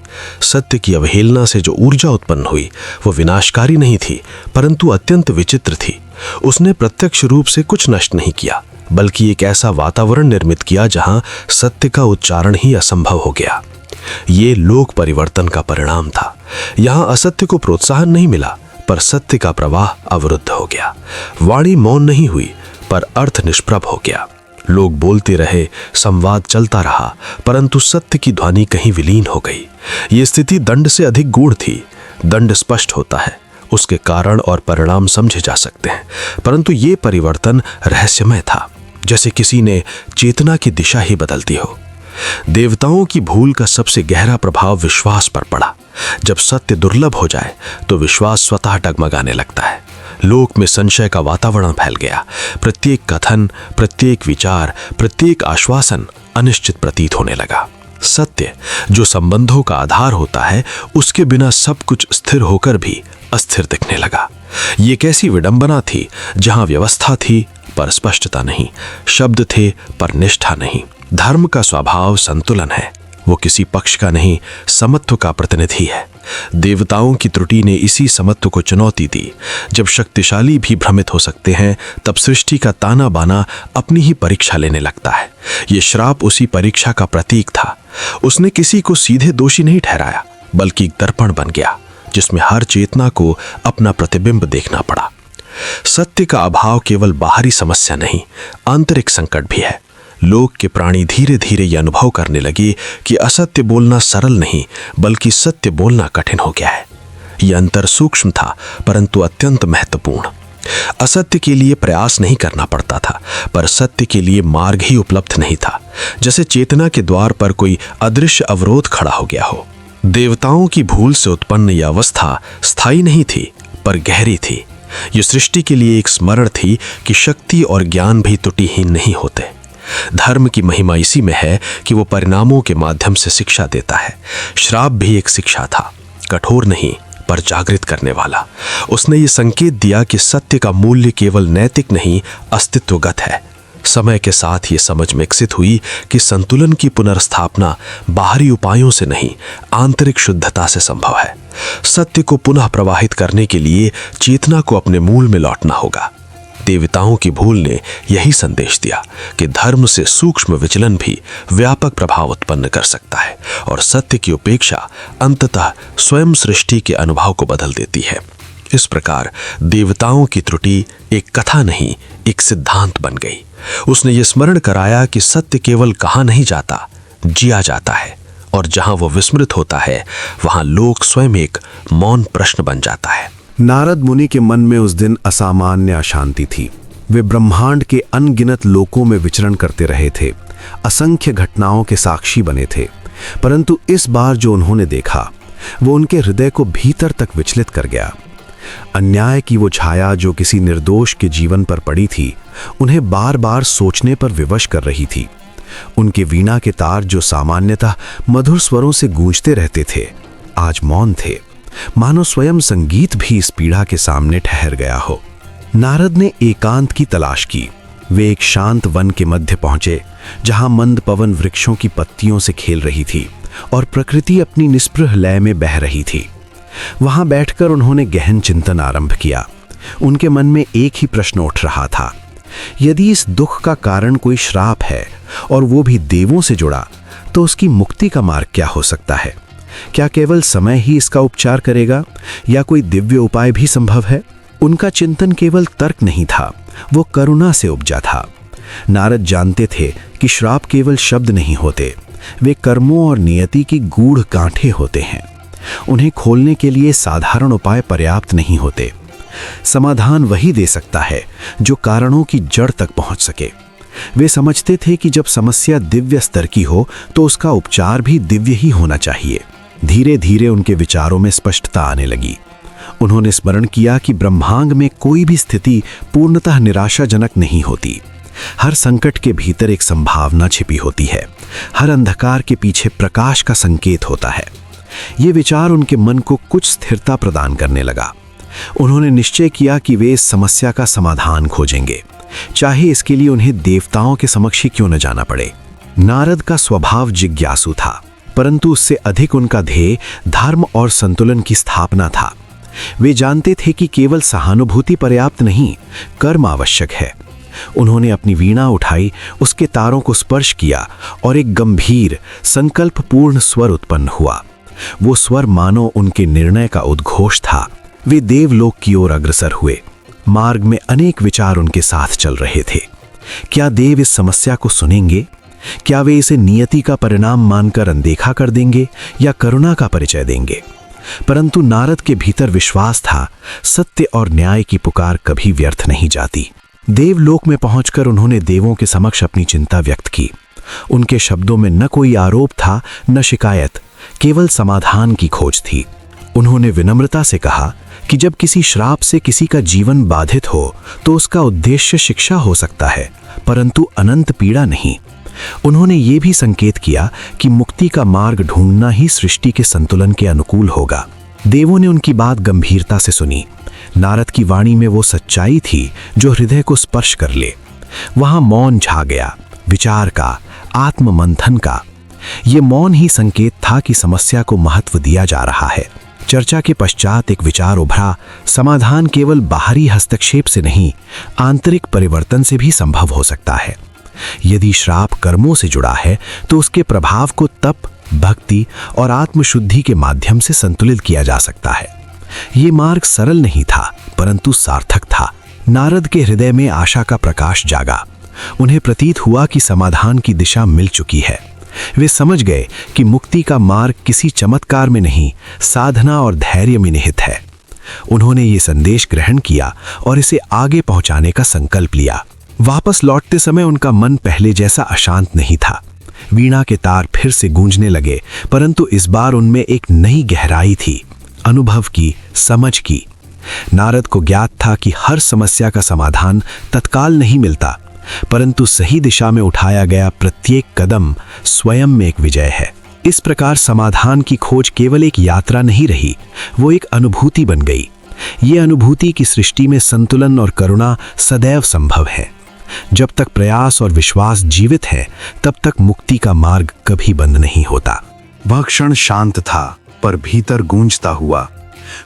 Speaker 4: सत्य की अवहेलना से जो ऊर्जा उत्पन्न हुई वो विनाशकारी नहीं थी, परंतु अत्यंत विचित्र थी। उसने प्रत्यक्ष रूप से कुछ नष्ट नहीं किया, बल्कि एक ऐसा वातावरण निर्मित किया जहां सत्य का उच्चारण ही असंभव हो गया। ये लोक परिवर्तन का परिणाम था। यहां असत्य को प्रोत्साहन नहीं मिला, पर सत्य का प्रवाह अवरुद्ध हो गया। वाणी मौन नहीं हुई, पर अर्थ निष्प्रभ हो गया। लोग बोलते रहे, संवाद चलता रहा, परंतु सत्य की ध्वनि कहीं विलीन हो गई। ये स्थिति दंड से अधिक गूढ़ थी। दंड स्पष्ट होता है, उसके कारण और परिणाम समझे जा सकते हैं, परंतु ये परिवर्तन रहस्यमय था, जैसे किसी ने चेतना की दिशा ही बदल दी हो। देवताओं की भूल का सबसे गहरा प्रभाव विश्वास पर पड़ा। जब सत्य दुर्लभ हो जाए तो विश्वास स्वतः डगमगाने लगता है। लोक में संशय का वातावरण फैल गया। प्रत्येक कथन, प्रत्येक विचार, प्रत्येक आश्वासन अनिश्चित प्रतीत होने लगा। सत्य, जो संबंधों का आधार होता है, उसके बिना सब कुछ स्थिर होकर भी अस्थिर दिखने लगा। ये कैसी विडंबना थी, जहां व्यवस्था थी पर स्पष्टता नहीं, शब्द थे पर निष्ठा नहीं। धर्म का स्वभाव संतुलन है। वो किसी पक्ष का नहीं, समत्व का प्रतिनिधि है। देवताओं की त्रुटि ने इसी समत्व को चुनौती दी। जब शक्तिशाली भी भ्रमित हो सकते हैं, तब सृष्टि का ताना बाना अपनी ही परीक्षा लेने लगता है। ये श्राप उसी परीक्षा का प्रतीक था। उसने किसी को सीधे दोषी नहीं ठहराया, बल्कि एक दर्पण बन गया, जिसमें हर चेतना को अपना प्रतिबिंब देखना पड़ा। सत्य का अभाव केवल बाहरी समस्या नहीं, आंतरिक संकट भी है। लोक के प्राणी धीरे धीरे यह अनुभव करने लगे कि असत्य बोलना सरल नहीं, बल्कि सत्य बोलना कठिन हो गया है। यह अंतर सूक्ष्म था, परंतु अत्यंत महत्वपूर्ण। असत्य के लिए प्रयास नहीं करना पड़ता था, पर सत्य के लिए मार्ग ही उपलब्ध नहीं था। जैसे चेतना के द्वार पर कोई अदृश्य अवरोध खड़ा हो गया हो। देवताओं की भूल से उत्पन्न यह अवस्था स्थायी नहीं थी, पर गहरी थी। यह सृष्टि के लिए एक स्मरण थी कि शक्ति और ज्ञान भी त्रुटिहीन नहीं होते।
Speaker 3: धर्म की महिमा इसी में है कि वो परिणामों के माध्यम से शिक्षा देता है। श्राप भी एक शिक्षा था, कठोर नहीं पर जागृत करने वाला। उसने ये संकेत दिया कि सत्य का मूल्य केवल नैतिक नहीं, अस्तित्वगत है। समय के साथ ये समझ विकसित हुई कि संतुलन की पुनर्स्थापना बाहरी उपायों से नहीं, आंतरिक शुद्धता से संभव है। सत्य को पुनः प्रवाहित करने के लिए चेतना को अपने मूल में लौटना होगा। देवताओं की भूल ने यही संदेश दिया कि धर्म से सूक्ष्म विचलन भी व्यापक प्रभाव उत्पन्न कर सकता है और सत्य की उपेक्षा अंततः स्वयं सृष्टि के अनुभव को बदल देती है। इस प्रकार देवताओं की त्रुटि एक कथा नहीं, एक सिद्धांत बन गई। उसने ये स्मरण कराया कि सत्य केवल कहा नहीं जाता, जिया जाता है, और जहां वो विस्मृत होता है वहां लोक स्वयं एक मौन प्रश्न बन जाता है।
Speaker 2: नारद मुनि के मन में उस दिन असामान्य अशांति थी। वे ब्रह्मांड के अनगिनत लोकों में विचरण करते रहे थे, असंख्य घटनाओं के साक्षी बने थे, परंतु इस बार जो उन्होंने देखा वो उनके हृदय को भीतर तक विचलित कर गया। अन्याय की वो छाया जो किसी निर्दोष के जीवन पर पड़ी थी, उन्हें बार बार सोचने पर विवश कर रही थी। उनके वीणा के तार जो सामान्यतः मधुर स्वरों से गूंजते रहते थे, आज मौन थे, मानो स्वयं संगीत भी इस पीड़ा के सामने ठहर गया हो। नारद ने एकांत की तलाश की। वे एक शांत वन के मध्य पहुंचे, जहां मंद पवन वृक्षों की पत्तियों से खेल रही थी और प्रकृति अपनी निस्पृह लय में बह रही थी। वहां बैठकर उन्होंने गहन चिंतन आरंभ किया। उनके मन में एक ही प्रश्न उठ रहा था, यदि इस दुख का कारण कोई श्राप है और वो भी देवों से जुड़ा, तो उसकी मुक्ति का मार्ग क्या हो सकता है? क्या केवल समय ही इसका उपचार करेगा या कोई दिव्य उपाय भी संभव है? उनका चिंतन केवल तर्क नहीं था, वो करुणा से उपजा था। नारद जानते थे कि श्राप केवल शब्द नहीं होते, वे कर्मों और नियति की गूढ़ गांठें होते हैं। उन्हें खोलने के लिए साधारण उपाय पर्याप्त नहीं होते। समाधान वही दे सकता है जो कारणों की जड़ तक पहुंच सके। वे समझते थे कि जब समस्या दिव्य स्तर की हो तो उसका उपचार भी दिव्य ही होना चाहिए। धीरे धीरे उनके विचारों में स्पष्टता आने लगी। उन्होंने स्मरण किया कि ब्रह्मांड में कोई भी स्थिति पूर्णतः निराशाजनक नहीं होती। हर संकट के भीतर एक संभावना छिपी होती है, हर अंधकार के पीछे प्रकाश का संकेत होता है। ये विचार उनके मन को कुछ स्थिरता प्रदान करने लगा। उन्होंने निश्चय किया कि वे इस समस्या का समाधान खोजेंगे, चाहे इसके लिए उन्हें देवताओं के समक्ष ही क्यों न जाना पड़े। नारद का स्वभाव जिज्ञासु था, परंतु उससे अधिक उनका ध्येय धर्म और संतुलन की स्थापना था। वे जानते थे कि केवल सहानुभूति पर्याप्त नहीं, कर्म आवश्यक है। उन्होंने अपनी वीणा उठाई, उसके तारों को स्पर्श किया और एक गंभीर संकल्पपूर्ण स्वर उत्पन्न हुआ। वो स्वर मानो उनके निर्णय का उद्घोष था। वे देवलोक की ओर अग्रसर हुए। मार्ग में अनेक विचार उनके साथ चल रहे थे। क्या देव इस समस्या को सुनेंगे? क्या वे इसे नियति का परिणाम मानकर अनदेखा कर देंगे या करुणा का परिचय देंगे? परंतु नारद के भीतर विश्वास था, सत्य और न्याय की पुकार कभी व्यर्थ नहीं जाती। देवलोक में पहुंचकर उन्होंने देवों के समक्ष अपनी चिंता व्यक्त की। उनके शब्दों में न कोई आरोप था, न शिकायत, केवल समाधान की खोज थी। उन्होंने विनम्रता से कहा कि जब किसी श्राप से किसी का जीवन बाधित हो तो उसका उद्देश्य शिक्षा हो सकता है, परंतु अनंत पीड़ा नहीं। उन्होंने ये भी संकेत किया कि मुक्ति का मार्ग ढूंढना ही सृष्टि के संतुलन के अनुकूल होगा। देवों ने उनकी बात गंभीरता से सुनी। नारद की वाणी में वो सच्चाई थी जो हृदय को स्पर्श कर ले। वहां मौन छा गया, विचार का, आत्ममंथन का। ये मौन ही संकेत था कि समस्या को महत्व दिया जा रहा है। चर्चा के पश्चात एक विचार उभरा, समाधान केवल बाहरी हस्तक्षेप से नहीं, आंतरिक परिवर्तन से भी संभव हो सकता है। यदि श्राप कर्मों से जुड़ा है तो उसके प्रभाव को तप, भक्ति और आत्मशुद्धि के माध्यम से संतुलित किया जा सकता है। ये मार्ग सरल नहीं था, परंतु सार्थक था। नारद के हृदय में आशा का प्रकाश जागा। उन्हें प्रतीत हुआ कि समाधान की दिशा मिल चुकी है। वे समझ गए कि मुक्ति का मार्ग किसी चमत्कार में नहीं, साधना और धैर्य में निहित है। उन्होंने ये संदेश ग्रहण किया और इसे आगे पहुंचाने का संकल्प लिया। वापस लौटते समय उनका मन पहले जैसा अशांत नहीं था। वीणा के तार फिर से गूंजने लगे, परंतु इस बार उनमें एक नई गहराई थी, अनुभव की, समझ की। नारद को ज्ञात था कि हर समस्या का समाधान तत्काल नहीं मिलता,
Speaker 3: परंतु सही दिशा में उठाया गया प्रत्येक कदम स्वयं में एक विजय है। इस प्रकार समाधान की खोज केवल एक यात्रा नहीं रही, वो एक अनुभूति बन गई। ये अनुभूति की सृष्टि में संतुलन और करुणा सदैव संभव है। जब तक प्रयास और विश्वास जीवित है, तब तक मुक्ति का मार्ग कभी बंद नहीं होता।
Speaker 2: वह क्षण शांत था, पर भीतर गूंजता हुआ।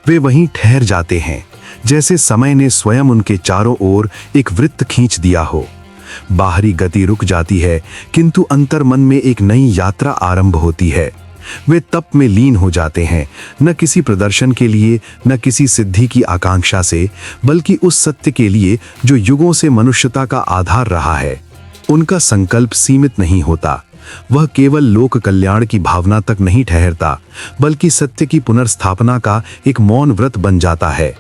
Speaker 2: वे वहीं ठहर जाते हैं, जैसे समय ने स्वयं उनके चारों ओर एक वृत्त खींच दिया हो। बाहरी गति रुक जाती है, किंतु अंतर्मन में एक नई यात्रा आरंभ होती है। वे तप में लीन हो जाते हैं, न किसी प्रदर्शन के लिए, न किसी सिद्धि की आकांक्षा से, बल्कि उस सत्य के लिए जो युगों से मनुष्यता का आधार रहा है। उनका संकल्प सीमित नहीं होता, वह केवल लोक कल्याण की भावना तक नहीं ठहरता, बल्कि सत्य की पुनर्स्थापना का एक मौन व्रत बन जाता है।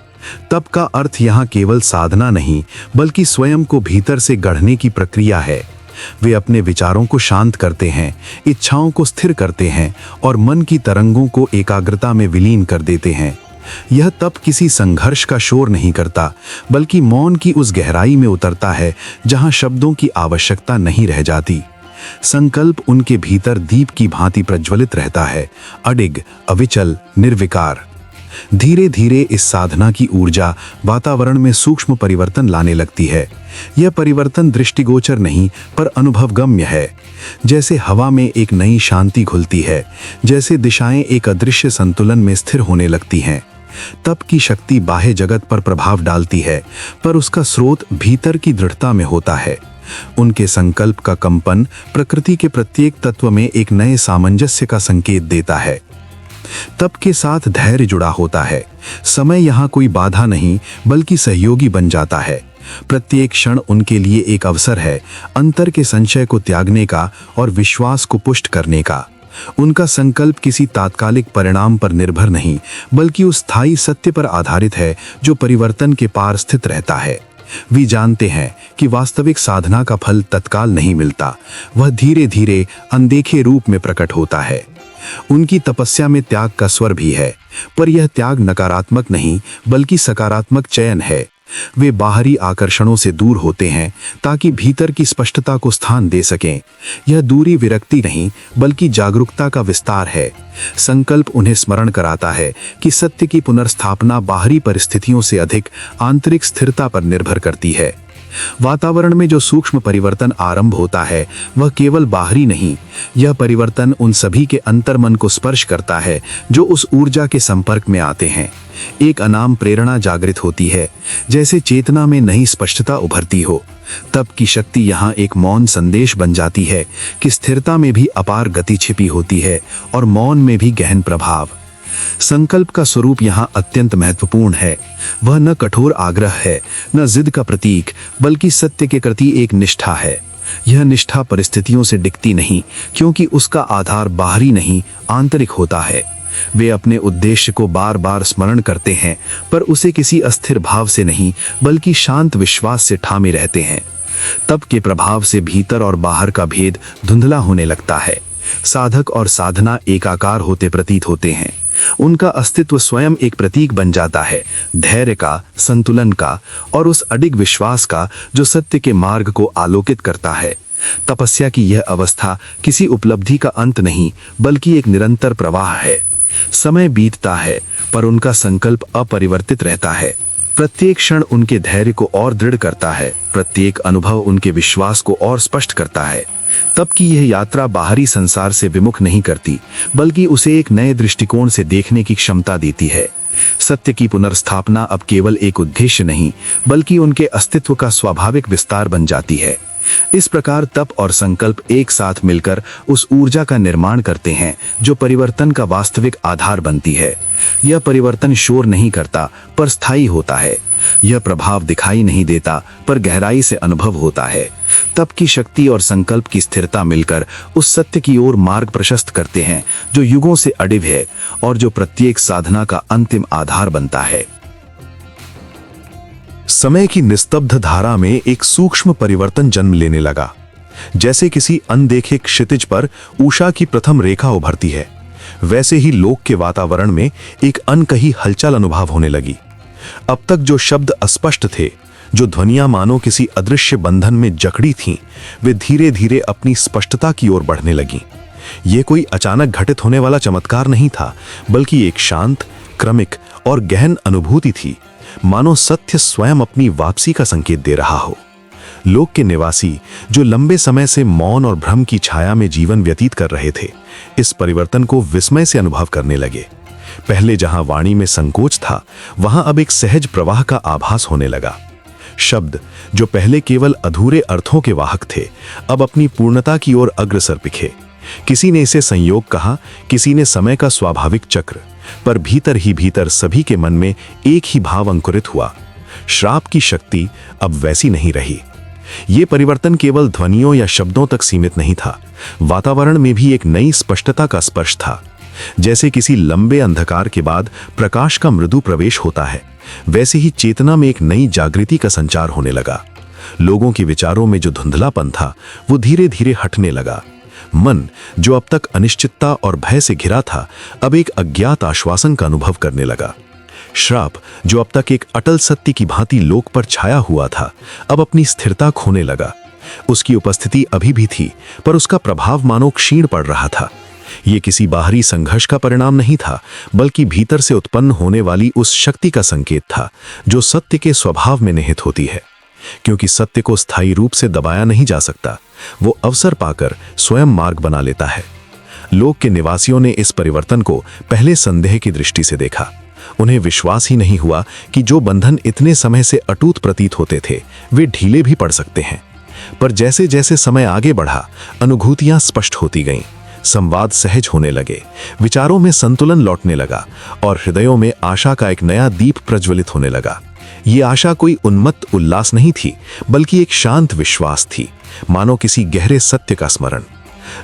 Speaker 2: तप का अर्थ यहाँ केवल साधना नहीं, बल्कि स्वयं को भीतर से गढ़ने की प्रक्रिया है। वे अपने विचारों को शांत करते हैं, इच्छाओं को स्थिर करते हैं और मन की तरंगों को एकाग्रता में विलीन कर देते हैं। यह तप किसी संघर्ष का शोर नहीं करता, बल्कि मौन की उस गहराई में उतरता है जहां शब्दों की आवश्यकता नहीं रह जाती। संकल्प उनके भीतर दीप की भांति प्रज्वलित रहता है, अडिग, अविचल, निर्विकार। धीरे धीरे इस साधना की ऊर्जा वातावरण में सूक्ष्म परिवर्तन लाने लगती है। यह परिवर्तन दृष्टिगोचर नहीं, पर अनुभवगम्य है। जैसे हवा में एक नई शांति घुलती है, जैसे दिशाएं एक अदृश्य संतुलन में स्थिर होने लगती हैं। तप की शक्ति बाह्य जगत पर प्रभाव डालती है, पर उसका स्रोत भीतर की दृढ़ता में होता है। उनके संकल्प का कंपन प्रकृति के प्रत्येक तत्व में एक नए सामंजस्य का संकेत देता है। तप के साथ धैर्य जुड़ा होता है। समय यहाँ कोई बाधा नहीं, बल्कि सहयोगी बन जाता है। प्रत्येक क्षण उनके लिए एक अवसर है अंतर के संशय को त्यागने का और विश्वास को पुष्ट करने का। उनका संकल्प किसी तात्कालिक परिणाम पर निर्भर नहीं, बल्कि उस स्थायी सत्य पर आधारित है जो परिवर्तन के पार स्थित रहता है। वे जानते हैं कि वास्तविक साधना का फल तत्काल नहीं मिलता, वह धीरे धीरे अनदेखे रूप में प्रकट होता है। उनकी तपस्या में त्याग का स्वर भी है, पर यह त्याग नकारात्मक नहीं, बल्कि सकारात्मक चयन है। वे बाहरी आकर्षणों से दूर होते हैं ताकि भीतर की स्पष्टता को स्थान दे सकें। यह दूरी विरक्ति नहीं, बल्कि जागरूकता का विस्तार है। संकल्प उन्हें स्मरण कराता है कि सत्य की पुनर्स्थापना बाहरी परिस्थितियों से अधिक आंतरिक स्थिरता पर निर्भर करती है। वातावरण में जो सूक्ष्म परिवर्तन आरंभ होता है, वह केवल बाहरी नहीं, यह परिवर्तन उन सभी के अंतर्मन को स्पर्श करता है जो उस ऊर्जा के संपर्क में आते हैं। एक अनाम प्रेरणा जागृत होती है, जैसे चेतना में नई स्पष्टता उभरती हो। तप की शक्ति यहाँ एक मौन संदेश बन जाती है कि स्थिरता में भी अपार गति छिपी होती है और मौन में भी गहन प्रभाव। संकल्प का स्वरूप यहाँ अत्यंत महत्वपूर्ण है। वह न कठोर आग्रह है, न जिद का प्रतीक, बल्कि सत्य के प्रति एक निष्ठा है। यह निष्ठा परिस्थितियों से डिगती नहीं, क्योंकि उसका आधार बाहरी नहीं, आंतरिक होता है। वे अपने उद्देश्य को बार बार स्मरण करते हैं, पर उसे किसी अस्थिर भाव से नहीं, बल्कि शांत विश्वास से ठामे रहते हैं। तप के प्रभाव से भीतर और बाहर का भेद धुंधला होने लगता है। साधक और साधना एकाकार होते प्रतीत होते हैं। उनका अस्तित्व स्वयं एक प्रतीक बन जाता है, धैर्य का, संतुलन का और उस अडिग विश्वास का जो सत्य के मार्ग को आलोकित करता है। तपस्या की यह अवस्था किसी उपलब्धि का अंत नहीं, बल्कि एक निरंतर प्रवाह है। समय बीतता है, पर उनका संकल्प अपरिवर्तित रहता है। प्रत्येक क्षण उनके धैर्य को और दृढ़ करता है, प्रत्येक अनुभव उनके विश्वास को और स्पष्ट करता है। तब की यह यात्रा बाहरी संसार से विमुख नहीं करती, बल्कि उसे एक नए दृष्टिकोण से देखने की क्षमता देती है। सत्य की पुनर्स्थापना अब केवल एक उद्देश्य नहीं, बल्कि उनके अस्तित्व का स्वाभाविक विस्तार बन जाती है। इस प्रकार तप और संकल्प एक साथ मिलकर उस ऊर्जा का निर्माण करते हैं जो परिवर्तन का वास्तविक आधार बनती है। यह परिवर्तन शोर नहीं करता, पर स्थायी होता है। यह प्रभाव दिखाई नहीं देता, पर गहराई से अनुभव होता है। तप की शक्ति और संकल्प की स्थिरता मिलकर उस सत्य की ओर मार्ग प्रशस्त करते हैं जो युगों से अडिग है और जो प्रत्येक साधना का अंतिम आधार बनता है। समय की निस्तब्ध धारा में एक सूक्ष्म परिवर्तन जन्म लेने लगा। जैसे किसी अनदेखे क्षितिज पर उषा की प्रथम रेखा उभरती है, वैसे ही लोक के वातावरण में एक अनकही हलचल अनुभव होने लगी। अब तक जो शब्द अस्पष्ट थे, जो ध्वनियां मानो किसी अदृश्य बंधन में जकड़ी थीं, वे धीरे धीरे अपनी स्पष्टता की ओर बढ़ने लगीं। ये कोई अचानक घटित होने वाला चमत्कार नहीं था, बल्कि एक शांत, क्रमिक और गहन अनुभूति थी, मानो सत्य स्वयं अपनी वापसी का संकेत दे रहा हो। लोक के निवासी, जो लंबे समय से मौन और भ्रम की छाया में जीवन व्यतीत कर रहे थे, इस परिवर्तन को विस्मय से अनुभव करने लगे। पहले जहां वाणी में संकोच था, वहां अब एक सहज प्रवाह का आभास होने लगा। शब्द, जो पहले केवल अधूरे अर्थों के वाहक थे, अब अपनी पूर्णता की ओर अग्रसर दिखे। किसी ने इसे संयोग कहा, किसी ने समय का स्वाभाविक चक्र, पर भीतर ही भीतर सभी के मन में एक ही भाव अंकुरित हुआ: श्राप की शक्ति अब वैसी नहीं रही। ये परिवर्तन केवल ध्वनियों या शब्दों तक सीमित नहीं था, वातावरण में भी एक नई स्पष्टता का स्पर्श था। जैसे किसी लंबे अंधकार के बाद प्रकाश का मृदु प्रवेश होता है, वैसे ही चेतना में एक नई जागृति का संचार होने लगा। लोगों के विचारों में जो धुंधलापन था, वो धीरे धीरे हटने लगा। मन, जो अब तक अनिश्चितता और भय से घिरा था, अब एक अज्ञात आश्वासन का अनुभव करने लगा। श्राप, जो अब तक एक अटल सत्य की भांति लोक पर छाया हुआ था, अब अपनी स्थिरता खोने लगा। उसकी उपस्थिति अभी भी थी, पर उसका प्रभाव मानो क्षीण पड़ रहा था। ये किसी बाहरी संघर्ष का परिणाम नहीं था, बल्कि भीतर से उत्पन्न होने वाली उस शक्ति का संकेत था, जो सत्य के स्वभाव में निहित होती है। क्योंकि सत्य को स्थायी रूप से दबाया नहीं जा सकता, वो अवसर पाकर स्वयं मार्ग बना लेता है। लोक के निवासियों ने इस परिवर्तन को पहले संदेह की दृष्टि से देखा। उन्हें विश्वास ही नहीं हुआ कि जो बंधन इतने समय से अटूट प्रतीत होते थे, वे ढीले भी पड़ सकते हैं। पर जैसे जैसे समय आगे बढ़ा, अनुभूतियां स्पष्ट होती गईं, संवाद सहज होने लगे, विचारों में संतुलन लौटने लगा और हृदयों में आशा का एक नया दीप प्रज्वलित होने लगा। ये आशा कोई उन्मत्त उल्लास नहीं थी, बल्कि एक शांत विश्वास थी, मानो किसी गहरे सत्य का स्मरण।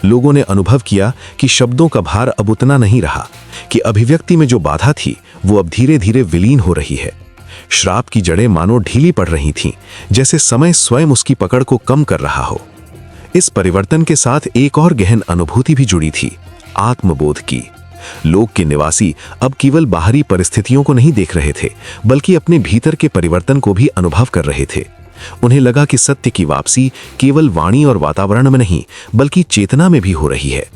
Speaker 2: लोगों ने अनुभव किया कि शब्दों का भार अब उतना नहीं रहा, कि अभिव्यक्ति में जो बाधा थी, वो अब धीरे धीरे विलीन हो रही है। श्राप की जड़ें मानो ढीली पड़ रही थीं, जैसे समय स्वयं उसकी पकड़ को कम कर रहा हो। इस परिवर्तन के साथ एक और गहन अनुभूति भी जुड़ी थी, आत्मबोध की। लोक के निवासी अब केवल बाहरी परिस्थितियों को नहीं देख रहे थे, बल्कि अपने भीतर के परिवर्तन को भी अनुभव कर रहे थे। उन्हें लगा कि सत्य की वापसी केवल वाणी और वातावरण में नहीं, बल्कि चेतना में भी हो रही है।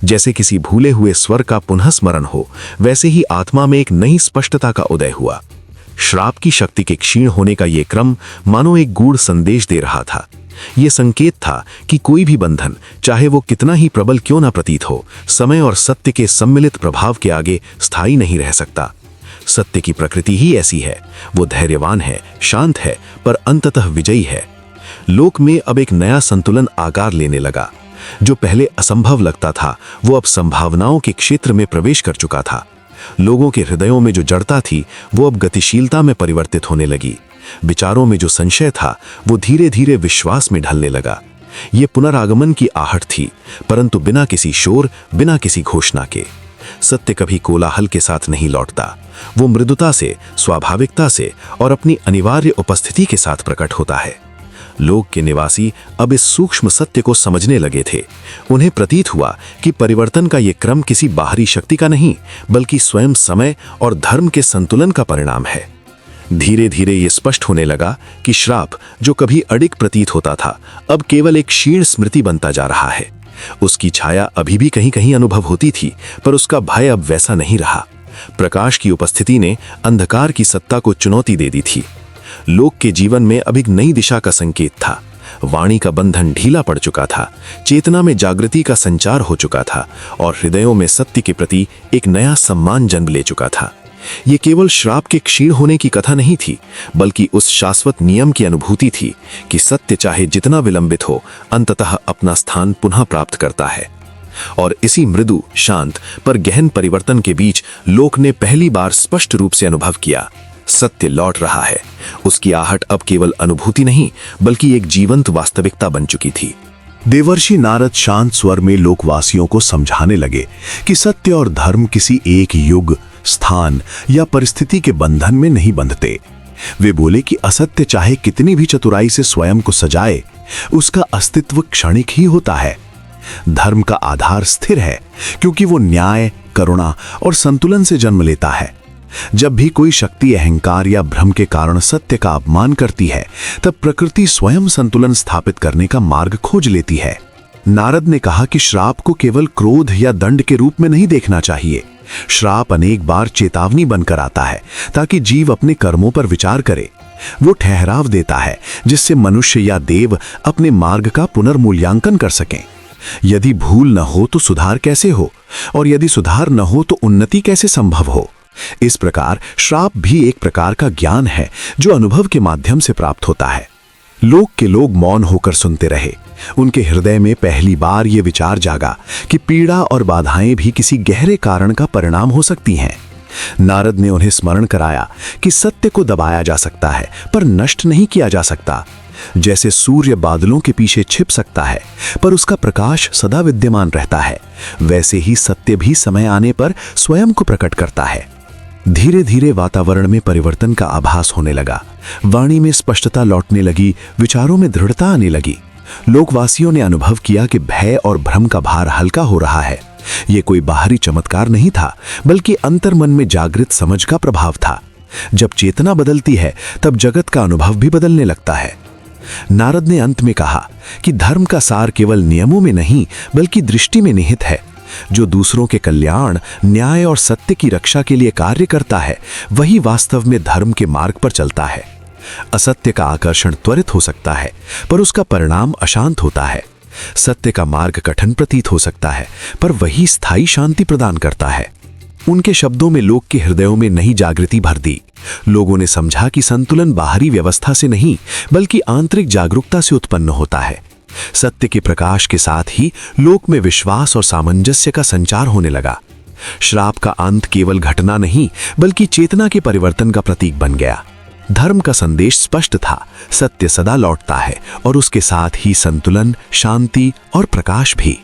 Speaker 2: जैसे किसी भूले हुए स्वर का पुनः स्मरण हो, वैसे ही आत्मा में एक नई स्पष्टता का उदय हुआ। श्राप की शक्ति के क्षीण होने का ये क्रम मानो एक गूढ़ संदेश दे रहा था। ये संकेत था कि कोई भी बंधन, चाहे वो कितना ही प्रबल क्यों ना प्रतीत हो, समय और सत्य के सम्मिलित प्रभाव के आगे स्थायी नहीं रह सकता। सत्य की प्रकृति ही ऐसी है, वो धैर्यवान है, शांत है, पर अंततः विजयी है। लोक में अब एक नया संतुलन आकार लेने लगा। जो पहले असंभव लगता था, वो अब संभावनाओं के क्षेत्र में प्रवेश कर चुका था। लोगों के हृदयों में जो जड़ता थी, वो अब गतिशीलता में परिवर्तित होने लगी। विचारों में जो संशय था, वो धीरे धीरे विश्वास में ढलने लगा। ये पुनरागमन की आहट थी, परंतु बिना किसी शोर, बिना किसी घोषणा के। सत्य कभी कोलाहल के साथ नहीं लौटता, वो मृदुता से, स्वाभाविकता से और अपनी अनिवार्य उपस्थिति के साथ प्रकट होता है। लोक के निवासी अब इस सूक्ष्म सत्य को समझने लगे थे। उन्हें प्रतीत हुआ कि परिवर्तन का ये क्रम किसी बाहरी शक्ति का नहीं, बल्कि स्वयं समय और धर्म के संतुलन का परिणाम है। धीरे धीरे ये स्पष्ट होने लगा कि श्राप, जो कभी अडिग प्रतीत होता था, अब केवल एक क्षीण स्मृति बनता जा रहा है। उसकी छाया अभी भी कहीं कहीं अनुभव होती थी, पर उसका भय अब वैसा नहीं रहा। प्रकाश की उपस्थिति ने अंधकार की सत्ता को चुनौती दे दी थी। लोक के जीवन में अब एक नई दिशा का संकेत था। वाणी का बंधन ढीला पड़ चुका था, चेतना में जागृति का संचार हो चुका था और हृदयों में सत्य के प्रति एक नया सम्मान जन्म ले चुका था। ये केवल श्राप के क्षीण होने की कथा नहीं थी, बल्कि उस शाश्वत नियम की अनुभूति थी कि सत्य चाहे जितना विलंबित हो, अंततः अपना स्थान पुनः प्राप्त करता है। और इसी मृदु, शांत पर गहन परिवर्तन के बीच लोक ने पहली बार स्पष्ट रूप से अनुभव किया, सत्य लौट रहा है। उसकी आहट अब केवल अनुभूति नहीं, बल्कि एक जीवंत वास्तविकता बन चुकी थी।
Speaker 1: देवर्षि नारद शांत स्वर में लोकवासियों को समझाने लगे कि सत्य और धर्म किसी एक युग, स्थान या परिस्थिति के बंधन में नहीं बंधते। वे बोले कि असत्य चाहे कितनी भी चतुराई से स्वयं को सजाए, उसका अस्तित्व क्षणिक ही होता है। धर्म का आधार स्थिर है, क्योंकि वो न्याय, करुणा और संतुलन से जन्म लेता है।
Speaker 2: जब भी कोई शक्ति अहंकार या भ्रम के कारण सत्य का अपमान करती है, तब प्रकृति स्वयं संतुलन स्थापित करने का मार्ग खोज लेती है। नारद ने कहा कि श्राप को केवल क्रोध या दंड के रूप में नहीं देखना चाहिए। श्राप अनेक बार चेतावनी बनकर आता है ताकि जीव अपने कर्मों पर विचार करे। वो ठहराव देता है जिससे मनुष्य या देव अपने मार्ग का पुनर्मूल्यांकन कर सकें। यदि भूल न हो तो सुधार कैसे हो, और यदि सुधार न हो तो उन्नति कैसे संभव हो। इस प्रकार श्राप भी एक प्रकार का ज्ञान है जो अनुभव के माध्यम से प्राप्त होता है। लोक के लोग मौन होकर सुनते रहे। उनके हृदय में पहली बार ये विचार जागा कि पीड़ा और बाधाएं भी किसी गहरे कारण का परिणाम हो सकती हैं। नारद ने उन्हें स्मरण कराया कि सत्य को दबाया जा सकता है पर नष्ट नहीं किया जा सकता। जैसे सूर्य बादलों के पीछे छिप सकता है पर उसका प्रकाश सदा विद्यमान रहता है, वैसे ही सत्य भी समय आने पर स्वयं को प्रकट करता है। धीरे धीरे वातावरण में परिवर्तन का आभास होने लगा। वाणी में स्पष्टता लौटने लगी, विचारों में दृढ़ता आने लगी। लोकवासियों ने अनुभव किया कि भय और भ्रम का भार हल्का हो रहा है। ये कोई बाहरी चमत्कार नहीं था, बल्कि अंतर्मन में जागृत समझ का प्रभाव था। जब चेतना बदलती है तब जगत का अनुभव भी बदलने लगता है। नारद ने अंत में कहा कि धर्म का सार केवल नियमों में नहीं बल्कि दृष्टि में निहित है। जो दूसरों के कल्याण, न्याय और सत्य की रक्षा के लिए कार्य करता है, वही वास्तव में धर्म के मार्ग पर चलता है। असत्य का आकर्षण त्वरित हो सकता है पर उसका परिणाम अशांत होता है। सत्य का मार्ग कठिन प्रतीत हो सकता है पर वही स्थायी शांति प्रदान करता है। उनके शब्दों में लोक के हृदयों में नई जागृति भर दी। लोगों ने समझा कि संतुलन बाहरी व्यवस्था से नहीं बल्कि आंतरिक जागरूकता से उत्पन्न होता है। सत्य के प्रकाश के साथ ही लोक में विश्वास और सामंजस्य का संचार होने लगा। श्राप का अंत केवल घटना नहीं बल्कि चेतना के परिवर्तन का प्रतीक बन गया। धर्म का संदेश स्पष्ट था, सत्य सदा लौटता है और उसके साथ ही संतुलन, शांति और प्रकाश भी।